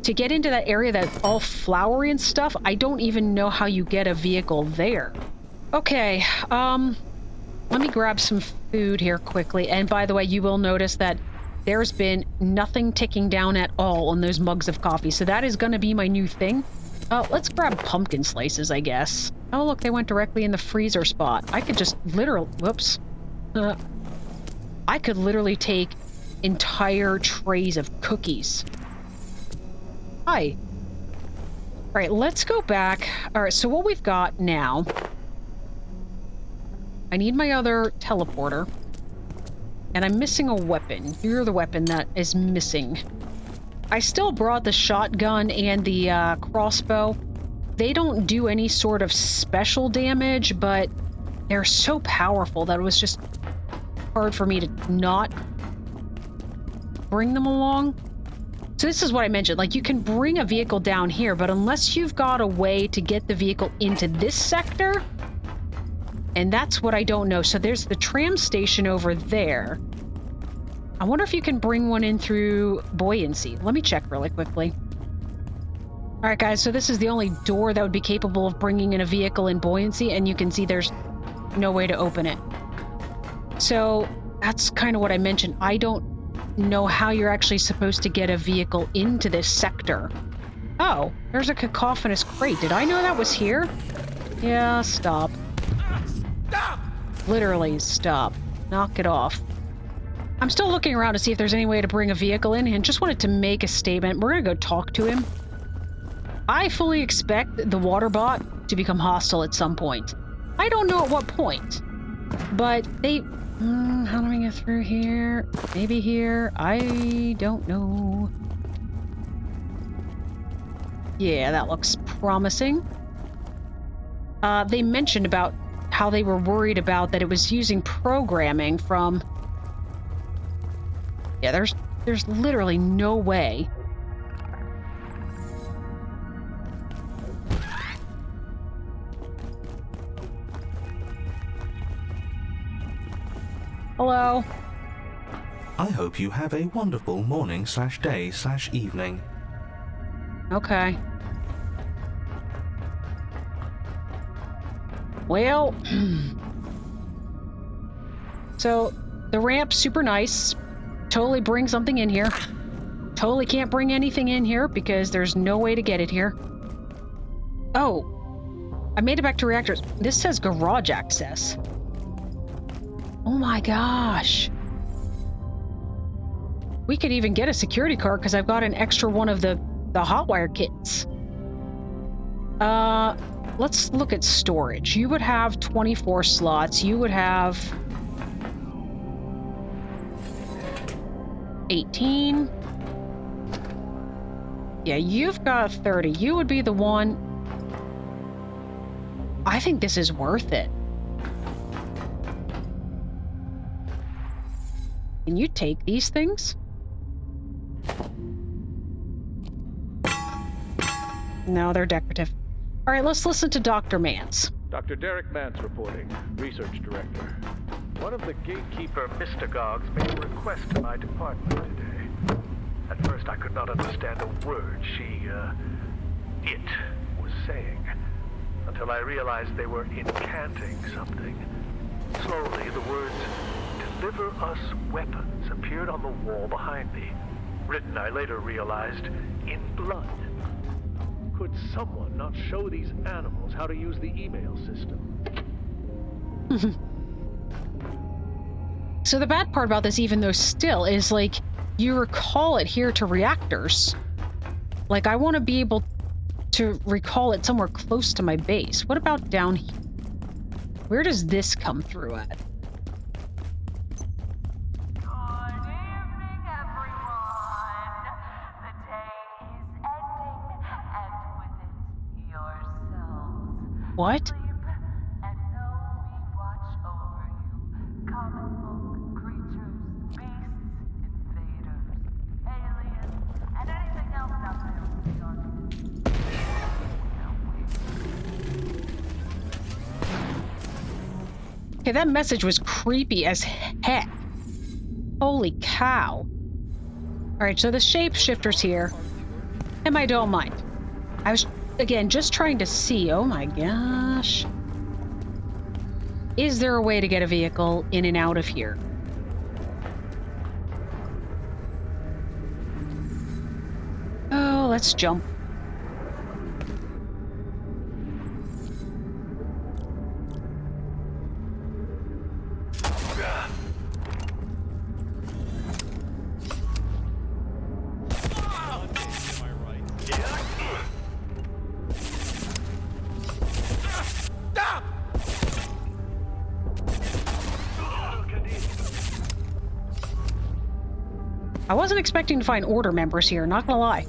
to get into that area that's all flowery and stuff, I don't even know how you get a vehicle there. Okay, let me grab some food here quickly. And by the way, you will notice that there's been nothing ticking down at all on those mugs of coffee, so that is going to be my new thing. Let's grab pumpkin slices, I guess. Oh, look, they went directly in the freezer spot. I could just literally... Whoops. I could literally take entire trays of cookies. Hi. Alright, let's go back. Alright, so what we've got now... I need my other teleporter. And I'm missing a weapon. You're the weapon that is missing. I still brought the shotgun and the crossbow. They don't do any sort of special damage, but they're so powerful that it was just hard for me to not bring them along. So this is what I mentioned. Like, you can bring a vehicle down here, but unless you've got a way to get the vehicle into this sector, and that's what I don't know. So there's the tram station over there. I wonder if you can bring one in through buoyancy. Let me check really quickly. Alright guys, so this is the only door that would be capable of bringing in a vehicle in buoyancy, and you can see there's no way to open it. So that's kind of what I mentioned. I don't know how you're actually supposed to get a vehicle into this sector. Oh, there's a cacophonous crate. Did I know that was here? Yeah, stop. Stop! Literally, stop. Knock it off. I'm still looking around to see if there's any way to bring a vehicle in, and just wanted to make a statement. We're gonna go talk to him. I fully expect the water bot to become hostile at some point. I don't know at what point, but they... how do we get through here? Maybe here? I don't know. Yeah, that looks promising. They mentioned about how they were worried about that it was using programming from... Yeah, there's literally no way. Hello. I hope you have a wonderful morning/day/evening. Okay. Well, so the ramp's super nice. Totally bring something in here. Totally can't bring anything in here because there's no way to get it here. Oh, I made it back to reactors. This says garage access. Oh my gosh. We could even get a security card because I've got an extra one of the hotwire kits. Let's look at storage. You would have 24 slots. You would have 18. Yeah, you've got 30. You would be the one. I think this is worth it. Can you take these things? No, they're decorative. All right, let's listen to Dr. Mance. Dr. Derek Mance reporting, Research Director. One of the Gatekeeper mystagogues made a request to my department today. At first, I could not understand a word it was saying, until I realized they were incanting something. Slowly, the words, "Deliver us weapons," appeared on the wall behind me. Written, I later realized, in blood. Could someone not show these animals how to use the email system? So the bad part about this, even though still, is like, you recall it here to reactors. Like, I want to be able to recall it somewhere close to my base. What about down here? Where does this come through at? What? Okay, that message was creepy as heck. Holy cow. All right, so the shapeshifter's here. And I don't mind. I was, again, just trying to see. Oh my gosh. Is there a way to get a vehicle in and out of here? Oh, let's jump. I wasn't expecting to find Order members here, not gonna lie.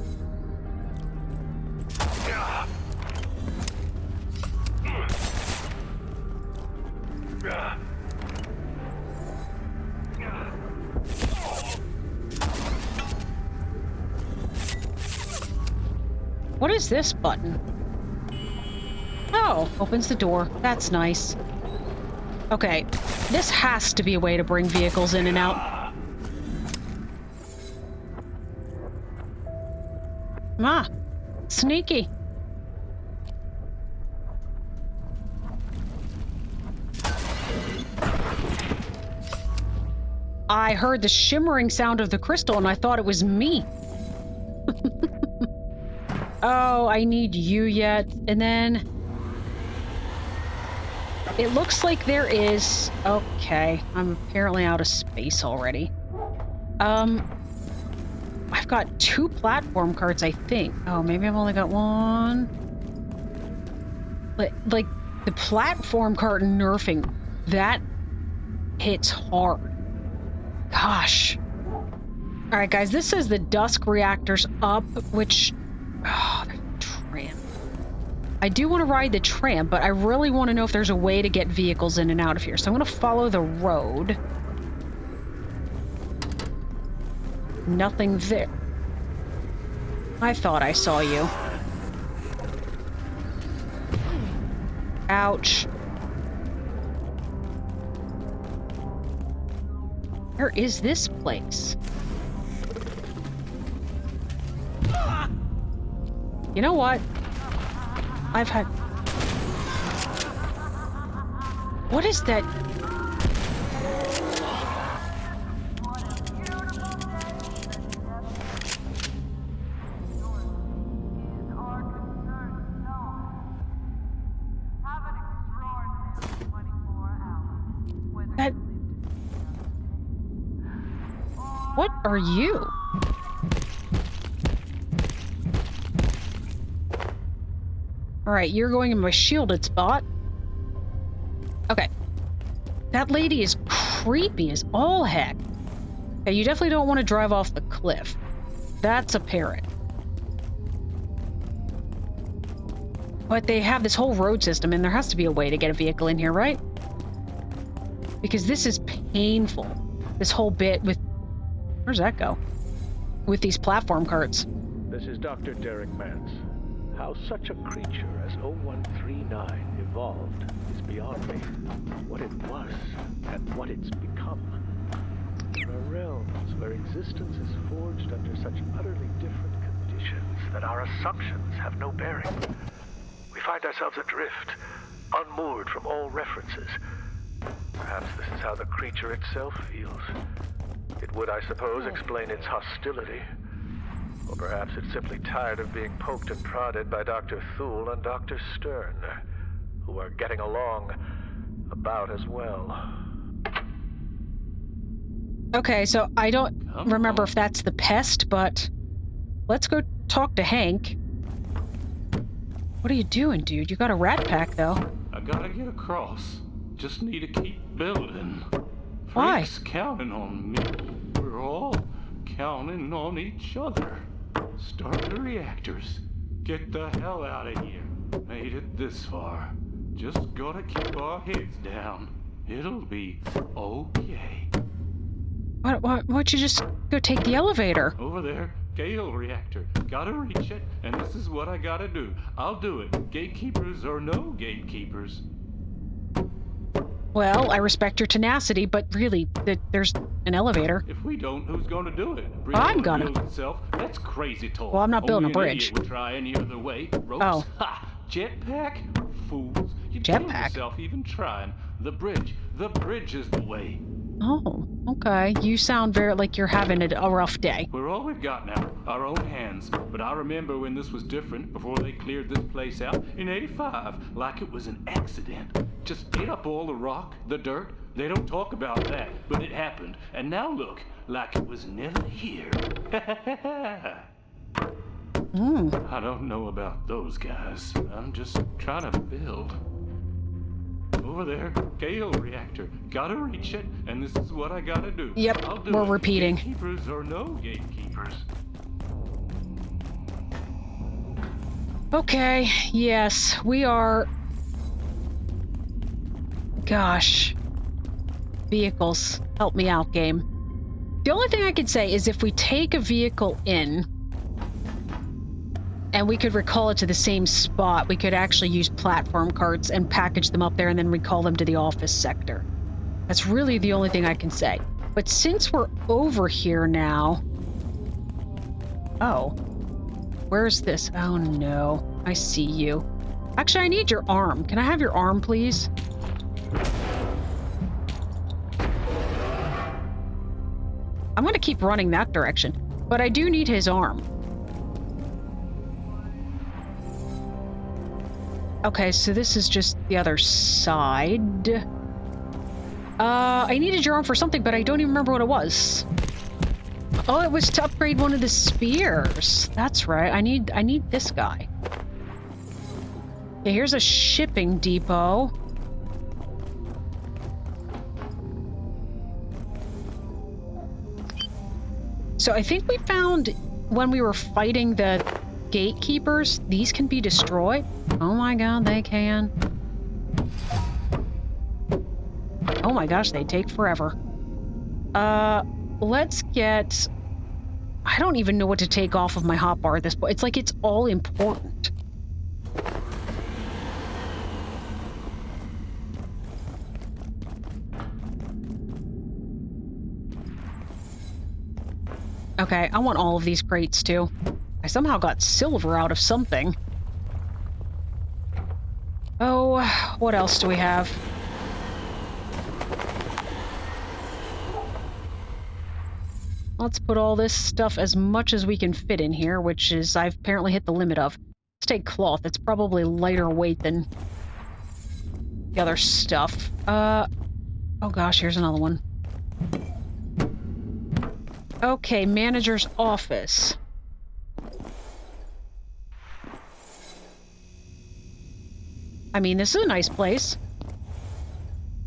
What is this button? Oh, opens the door. That's nice. Okay, this has to be a way to bring vehicles in and out. Ah, sneaky. I heard the shimmering sound of the crystal and I thought it was me. Oh, I need you yet. And then it looks like there is... Okay, I'm apparently out of space already. I've got 2 platform cards, I think. Oh, maybe I've only got 1. But, like, the platform card nerfing, that hits hard. Gosh. All right, guys, this says the dusk reactors up, which... Oh, the tram. I do want to ride the tram, but I really want to know if there's a way to get vehicles in and out of here. So I'm going to follow the road. Nothing there. I thought I saw you. Ouch. Where is this place? You know what? I've had... What is that? What are you? Alright, you're going in my shielded spot. Okay. That lady is creepy as all heck. Okay, you definitely don't want to drive off the cliff. That's apparent. But they have this whole road system, and there has to be a way to get a vehicle in here, right? Because this is painful. This whole bit with... Where's that go? With these platform carts. This is Dr. Derek Mance. How such a creature as 0139 evolved is beyond me. What it was, and what it's become. There are realms where existence is forged under such utterly different conditions that our assumptions have no bearing. We find ourselves adrift, unmoored from all references. Perhaps this is how the creature itself feels. It would, I suppose, explain its hostility. Or perhaps it's simply tired of being poked and prodded by Dr. Thule and Dr. Stern, who are getting along about as well. Okay, so I don't remember if that's the pest, but let's go talk to Hank. What are you doing, dude? You got a rat pack, though. I gotta get across. Just need to keep building. Why? Frank's counting on me. We're all counting on each other. Start the reactors. Get the hell out of here. Made it this far. Just gotta keep our heads down. It'll be okay. Why'd you just go take the elevator? Over there, Gale reactor. Gotta reach it, and this is what I gotta do. I'll do it. Gatekeepers or no gatekeepers. Well, I respect your tenacity, but really, there's an elevator. If we don't, who's gonna do it? I'm gonna. Build itself? That's crazy talk. Well, I'm not building a Only an bridge. idiot would try any other way. Ropes? Oh. Ha! Jetpack? Fools. You killed Jetpack? yourself even trying. The bridge is the way. Oh, okay. You sound very like you're having a rough day. We're all we've got now, our own hands. But I remember when this was different, before they cleared this place out in '85, like it was an accident. Just ate up all the rock, the dirt. They don't talk about that, but it happened. And now look, like it was never here. I don't know about those guys. I'm just trying to build. Over there, Gale reactor. Gotta reach it, and this is what I gotta do. Yep, I'll do we're it. repeating. Gatekeepers or no gatekeepers. Okay, yes, we are... Gosh. Vehicles. Help me out, game. The only thing I could say is if we take a vehicle in, and we could recall it to the same spot, we could actually use platform carts and package them up there and then recall them to the office sector. That's really the only thing I can say. But since we're over here now... Oh. Where's this? Oh no. I see you. Actually, I need your arm. Can I have your arm, please? I'm gonna keep running that direction, but I do need his arm. Okay, so this is just the other side. I needed your arm for something, but I don't even remember what it was. Oh, it was to upgrade one of the spears. That's right. I need this guy. Okay, here's a shipping depot. So I think we found when we were fighting the Gatekeepers, these can be destroyed. Oh my god, they can. Oh my gosh, they take forever. Let's get... I don't even know what to take off of my hotbar at this point. It's like it's all important. Okay, I want all of these crates too. I somehow got silver out of something. Oh, what else do we have? Let's put all this stuff as much as we can fit in here, which is I've apparently hit the limit of. Let's take cloth. It's probably lighter weight than the other stuff. Oh gosh, here's another one. Okay, manager's office. I mean, this is a nice place.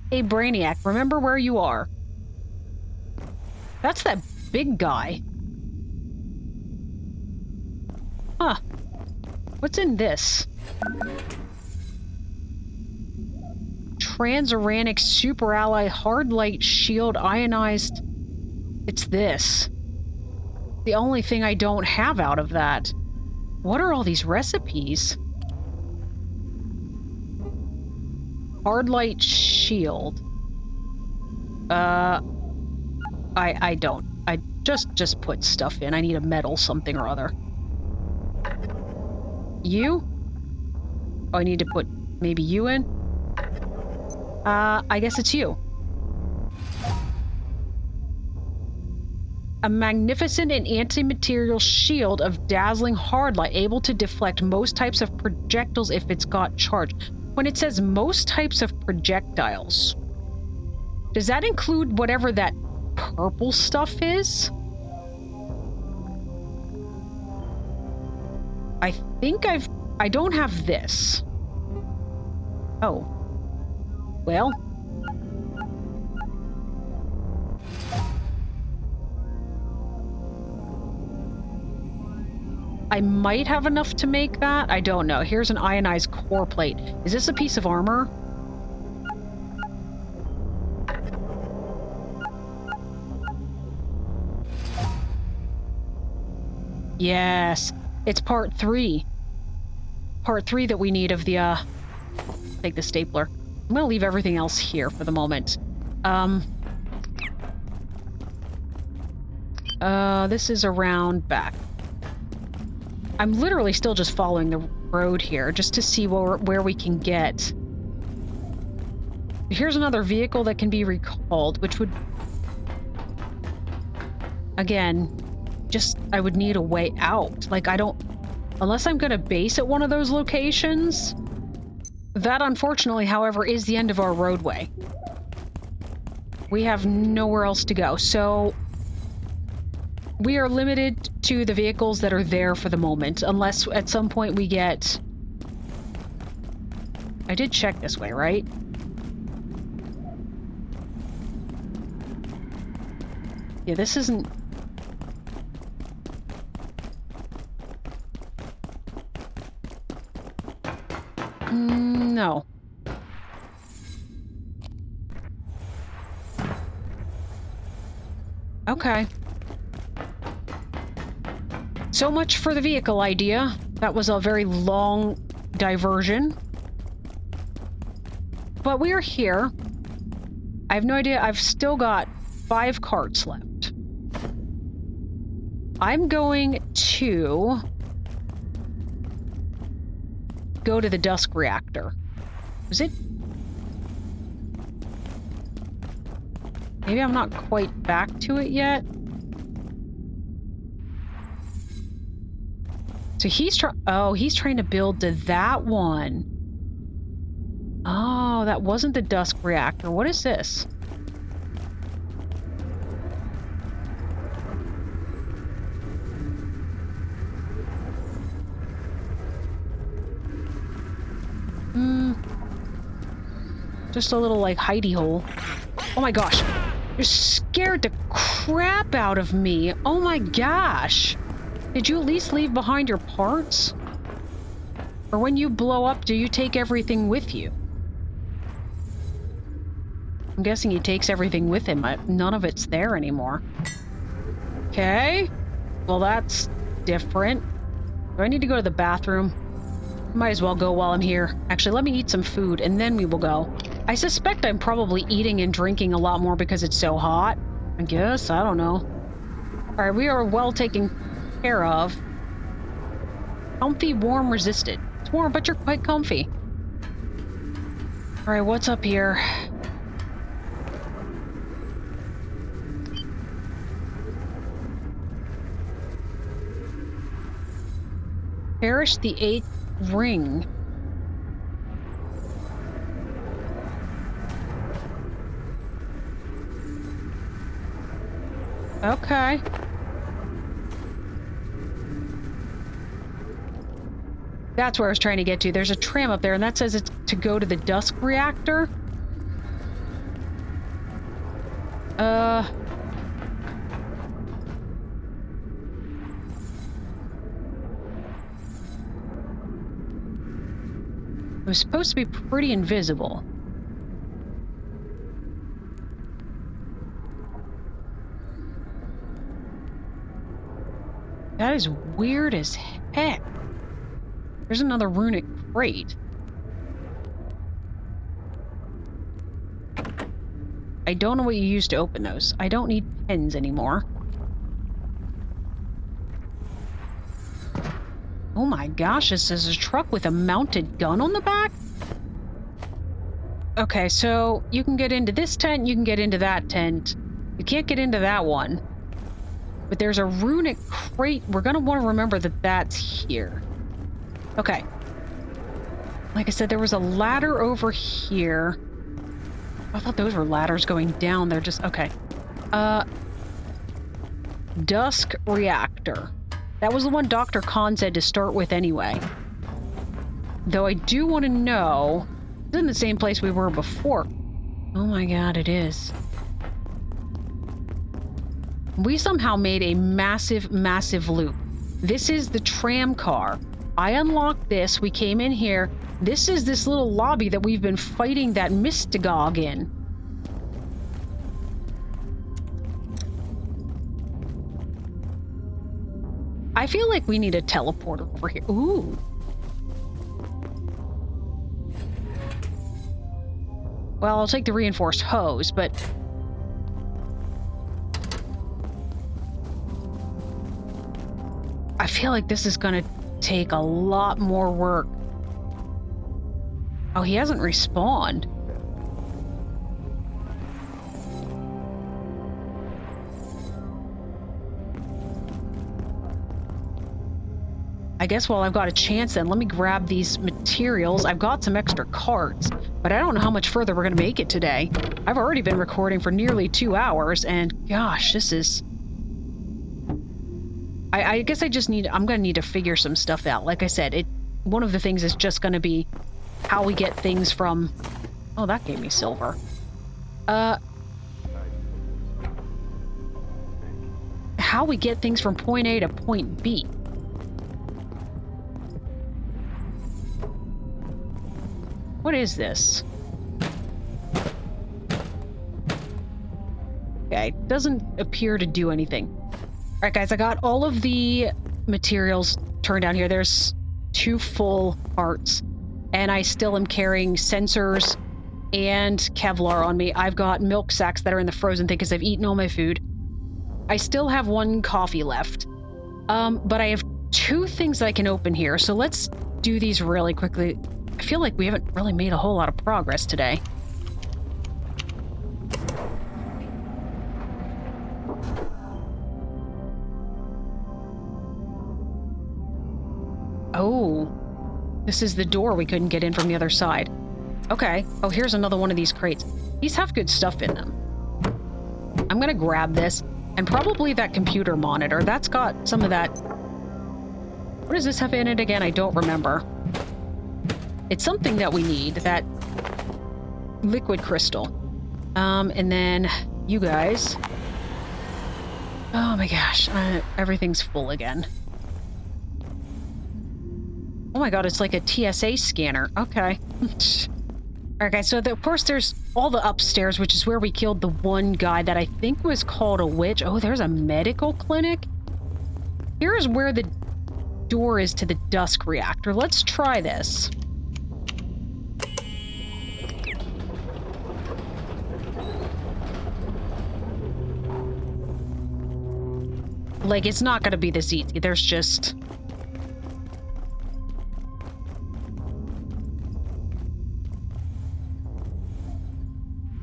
Hey, Brainiac, remember where you are. That's that big guy. Huh. What's in this? Transuranic Super Ally Hard Light Shield Ionized. It's this. The only thing I don't have out of that. What are all these recipes? Hard Light Shield. I don't. I just put stuff in. I need a metal something or other. You? Oh, I need to put maybe you in? I guess it's you. A magnificent and anti-material shield of dazzling hard light, able to deflect most types of projectiles if it's got charge. When it says most types of projectiles, does that include whatever that purple stuff is? I think I don't have this. Oh. Well. I might have enough to make that. I don't know. Here's an ionized core plate. Is this a piece of armor? Yes. It's part 3. Part 3 that we need of the, take the stapler. I'm gonna leave everything else here for the moment. This is around back. I'm literally still just following the road here, just to see where we can get. Here's another vehicle that can be recalled, which would... Again, I would need a way out. Like, I don't... Unless I'm gonna base at one of those locations. That, unfortunately, however, is the end of our roadway. We have nowhere else to go, so... We are limited to the vehicles that are there for the moment, unless at some point we get... I did check this way, right? Yeah, this isn't... No. Okay. So much for the vehicle idea. That was a very long diversion. But we are here. I have no idea. I've still got 5 carts left. I'm going to go to the dusk reactor. Is it? Maybe I'm not quite back to it yet. So he's trying to build to that one. Oh, that wasn't the dusk reactor. What is this? Just a little, like, hidey hole. Oh my gosh. You're scared the crap out of me. Oh my gosh. Did you at least leave behind your parts? Or when you blow up, do you take everything with you? I'm guessing he takes everything with him. None of it's there anymore. Okay. Well, that's different. Do I need to go to the bathroom? Might as well go while I'm here. Actually, let me eat some food, and then we will go. I suspect I'm probably eating and drinking a lot more because it's so hot. I guess. I don't know. Alright, we are well taken care of. Comfy, warm, resisted. It's warm, but you're quite comfy. Alright, what's up here? Perish the 8th ring. Okay. That's where I was trying to get to. There's a tram up there, and that says it's to go to the Dusk Reactor. It was supposed to be pretty invisible. That is weird as heck. There's another runic crate. I don't know what you used to open those. I don't need pens anymore. Oh my gosh, this is a truck with a mounted gun on the back? Okay, so you can get into this tent, you can get into that tent. You can't get into that one. But there's a runic crate. We're gonna want to remember that that's here. Okay. Like I said, there was a ladder over here. I thought those were ladders going down. They're just... Okay. Dusk Reactor. That was the one Dr. Khan said to start with anyway. Though I do want to know... It's in the same place we were before. Oh my god, it is. We somehow made a massive, massive loop. This is the tram car. I unlocked this. We came in here. This is this little lobby that we've been fighting that Mystagog in. I feel like we need a teleporter over here. Ooh. Well, I'll take the reinforced hose, but... I feel like this is gonna take a lot more work. Oh, he hasn't respawned. I guess while I've got a chance then, let me grab these materials. I've got some extra carts, but I don't know how much further we're gonna make it today. I've already been recording for nearly 2 hours, and gosh, this is... I guess I'm gonna need to figure some stuff out. Like I said, one of the things is just gonna be how we get things from... Oh, that gave me silver. How we get things from point A to point B. What is this? Okay, doesn't appear to do anything. All right, guys, I got all of the materials turned down here. There's 2 full parts, and I still am carrying sensors and Kevlar on me. I've got milk sacks that are in the frozen thing because I've eaten all my food. I still have 1 coffee left, but I have 2 things that I can open here, so let's do these really quickly. I feel like we haven't really made a whole lot of progress today. Oh, this is the door we couldn't get in from the other side. Okay. Oh, here's another one of these crates. These have good stuff in them. I'm gonna grab this, and probably that computer monitor. That's got some of that... What does this have in it again? I don't remember. It's something that we need, that liquid crystal. And then you guys... Oh my gosh, everything's full again. Oh my god, it's like a TSA scanner. Okay. Alright guys, so of course there's all the upstairs, which is where we killed the one guy that I think was called a witch. Oh, there's a medical clinic? Here's where the door is to the Dusk Reactor. Let's try this. Like, it's not gonna be this easy. There's just...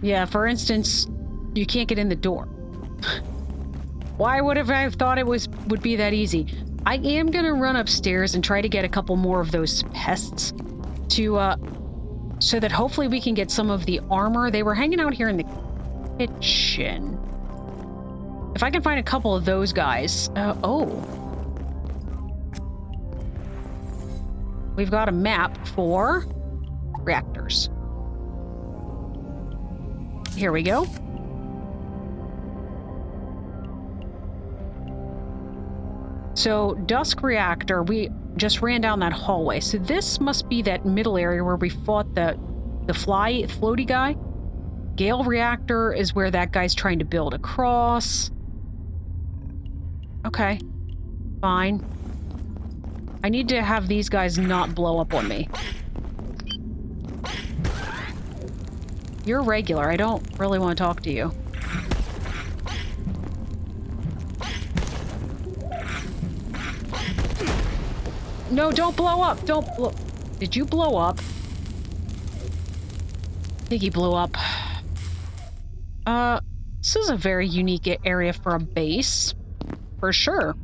Yeah, for instance, you can't get in the door. Why would have I thought it would be that easy? I am gonna run upstairs and try to get a couple more of those pests to, so that hopefully we can get some of the armor. They were hanging out here in the kitchen. If I can find a couple of those guys... oh. We've got a map for reactors. Here we go. So, Dusk Reactor, we just ran down that hallway. So this must be that middle area where we fought the floaty guy. Gale Reactor is where that guy's trying to build across. Okay. Fine. I need to have these guys not blow up on me. You're regular. I don't really want to talk to you. No, don't blow up. Don't blow... Did you blow up? I think he blew up. This is a very unique area for a base. For sure.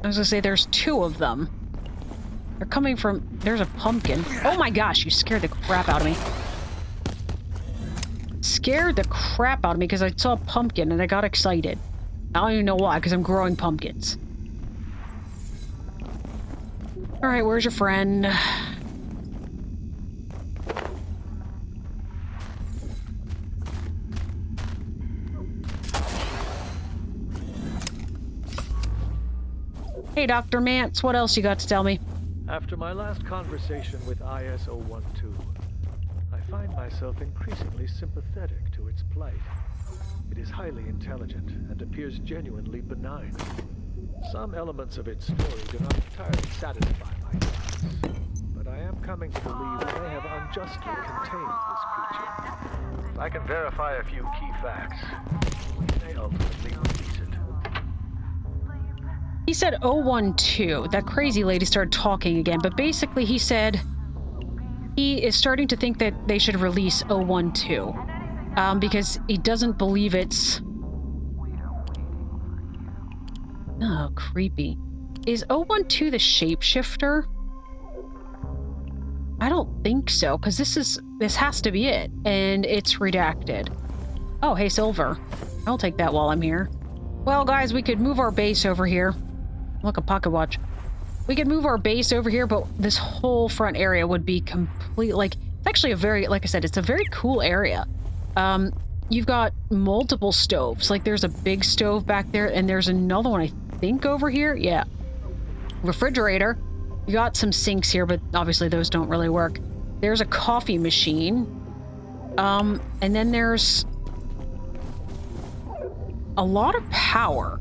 I was gonna say, there's two of them. They're coming from... There's a pumpkin. Oh my gosh, you scared the crap out of me. Scared the crap out of me because I saw a pumpkin and I got excited. I don't even know why, because I'm growing pumpkins. Alright, where's your friend? Hey, Dr. Mance, what else you got to tell me? After my last conversation with IS-012, I find myself increasingly sympathetic to its plight. It is highly intelligent and appears genuinely benign. Some elements of its story do not entirely satisfy my thoughts, but I am coming to believe that I have unjustly contained this creature. If I can verify a few key facts, we may ultimately release it. He said 012. That crazy lady started talking again, but basically he said he is starting to think that they should release 012 because he doesn't believe it's... Oh, creepy. Is 012 the shapeshifter? I don't think so, because this has to be it, and it's redacted. Oh, hey, Silver. I'll take that while I'm here. Well, guys, we could move our base over here. Look, a pocket watch. We could move our base over here, but this whole front area would be complete, like, it's actually a very, like I said, it's a very cool area. You've got multiple stoves. Like, there's a big stove back there, and there's another one, I think, over here. Yeah. Refrigerator. You got some sinks here, but obviously those don't really work. There's a coffee machine. And then there's a lot of power.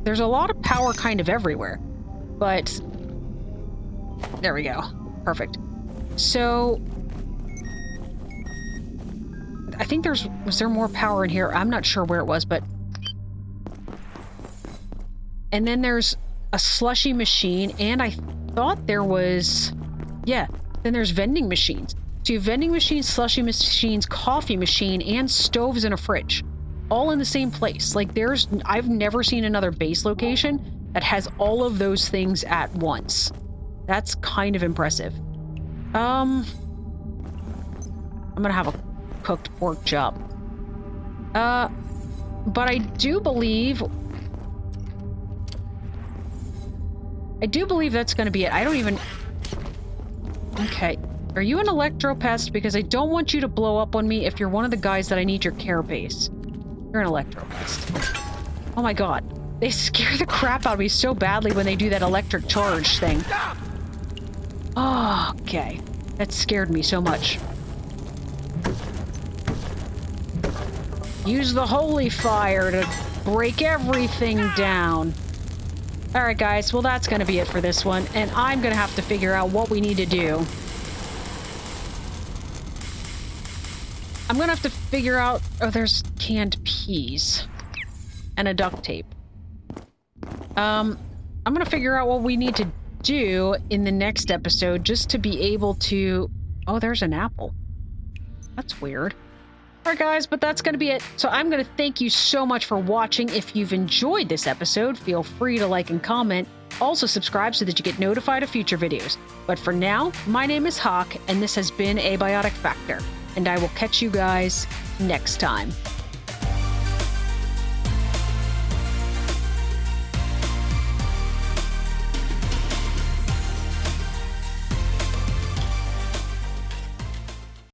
There's a lot of power kind of everywhere, but there we go. Perfect. So I think was there more power in here? I'm not sure where it was, but... And then there's a slushy machine, and I thought there was... Yeah, then there's vending machines. So you have vending machines, slushy machines, coffee machine, and stoves and a fridge. All in the same place. Like, I've never seen another base location that has all of those things at once. That's kind of impressive. I'm gonna have a cooked pork chop. But I do believe that's gonna be it. I don't even... Okay. Are you an electropest? Because I don't want you to blow up on me if you're one of the guys that I need your care base. You're an electropest. Oh my god. They scare the crap out of me so badly when they do that electric charge thing. Oh, okay. That scared me so much. Use the holy fire to break everything down. Alright guys, well that's gonna be it for this one, and I'm gonna have to figure out what we need to do. I'm gonna have to figure out... Oh, there's canned peas. And a duct tape. I'm gonna figure out what we need to do in the next episode just to be able to... Oh, there's an apple. That's weird. Alright guys, but that's going to be it. So I'm going to thank you so much for watching. If you've enjoyed this episode, feel free to like and comment. Also subscribe so that you get notified of future videos. But for now, my name is Hawk, and this has been Abiotic Factor. And I will catch you guys next time.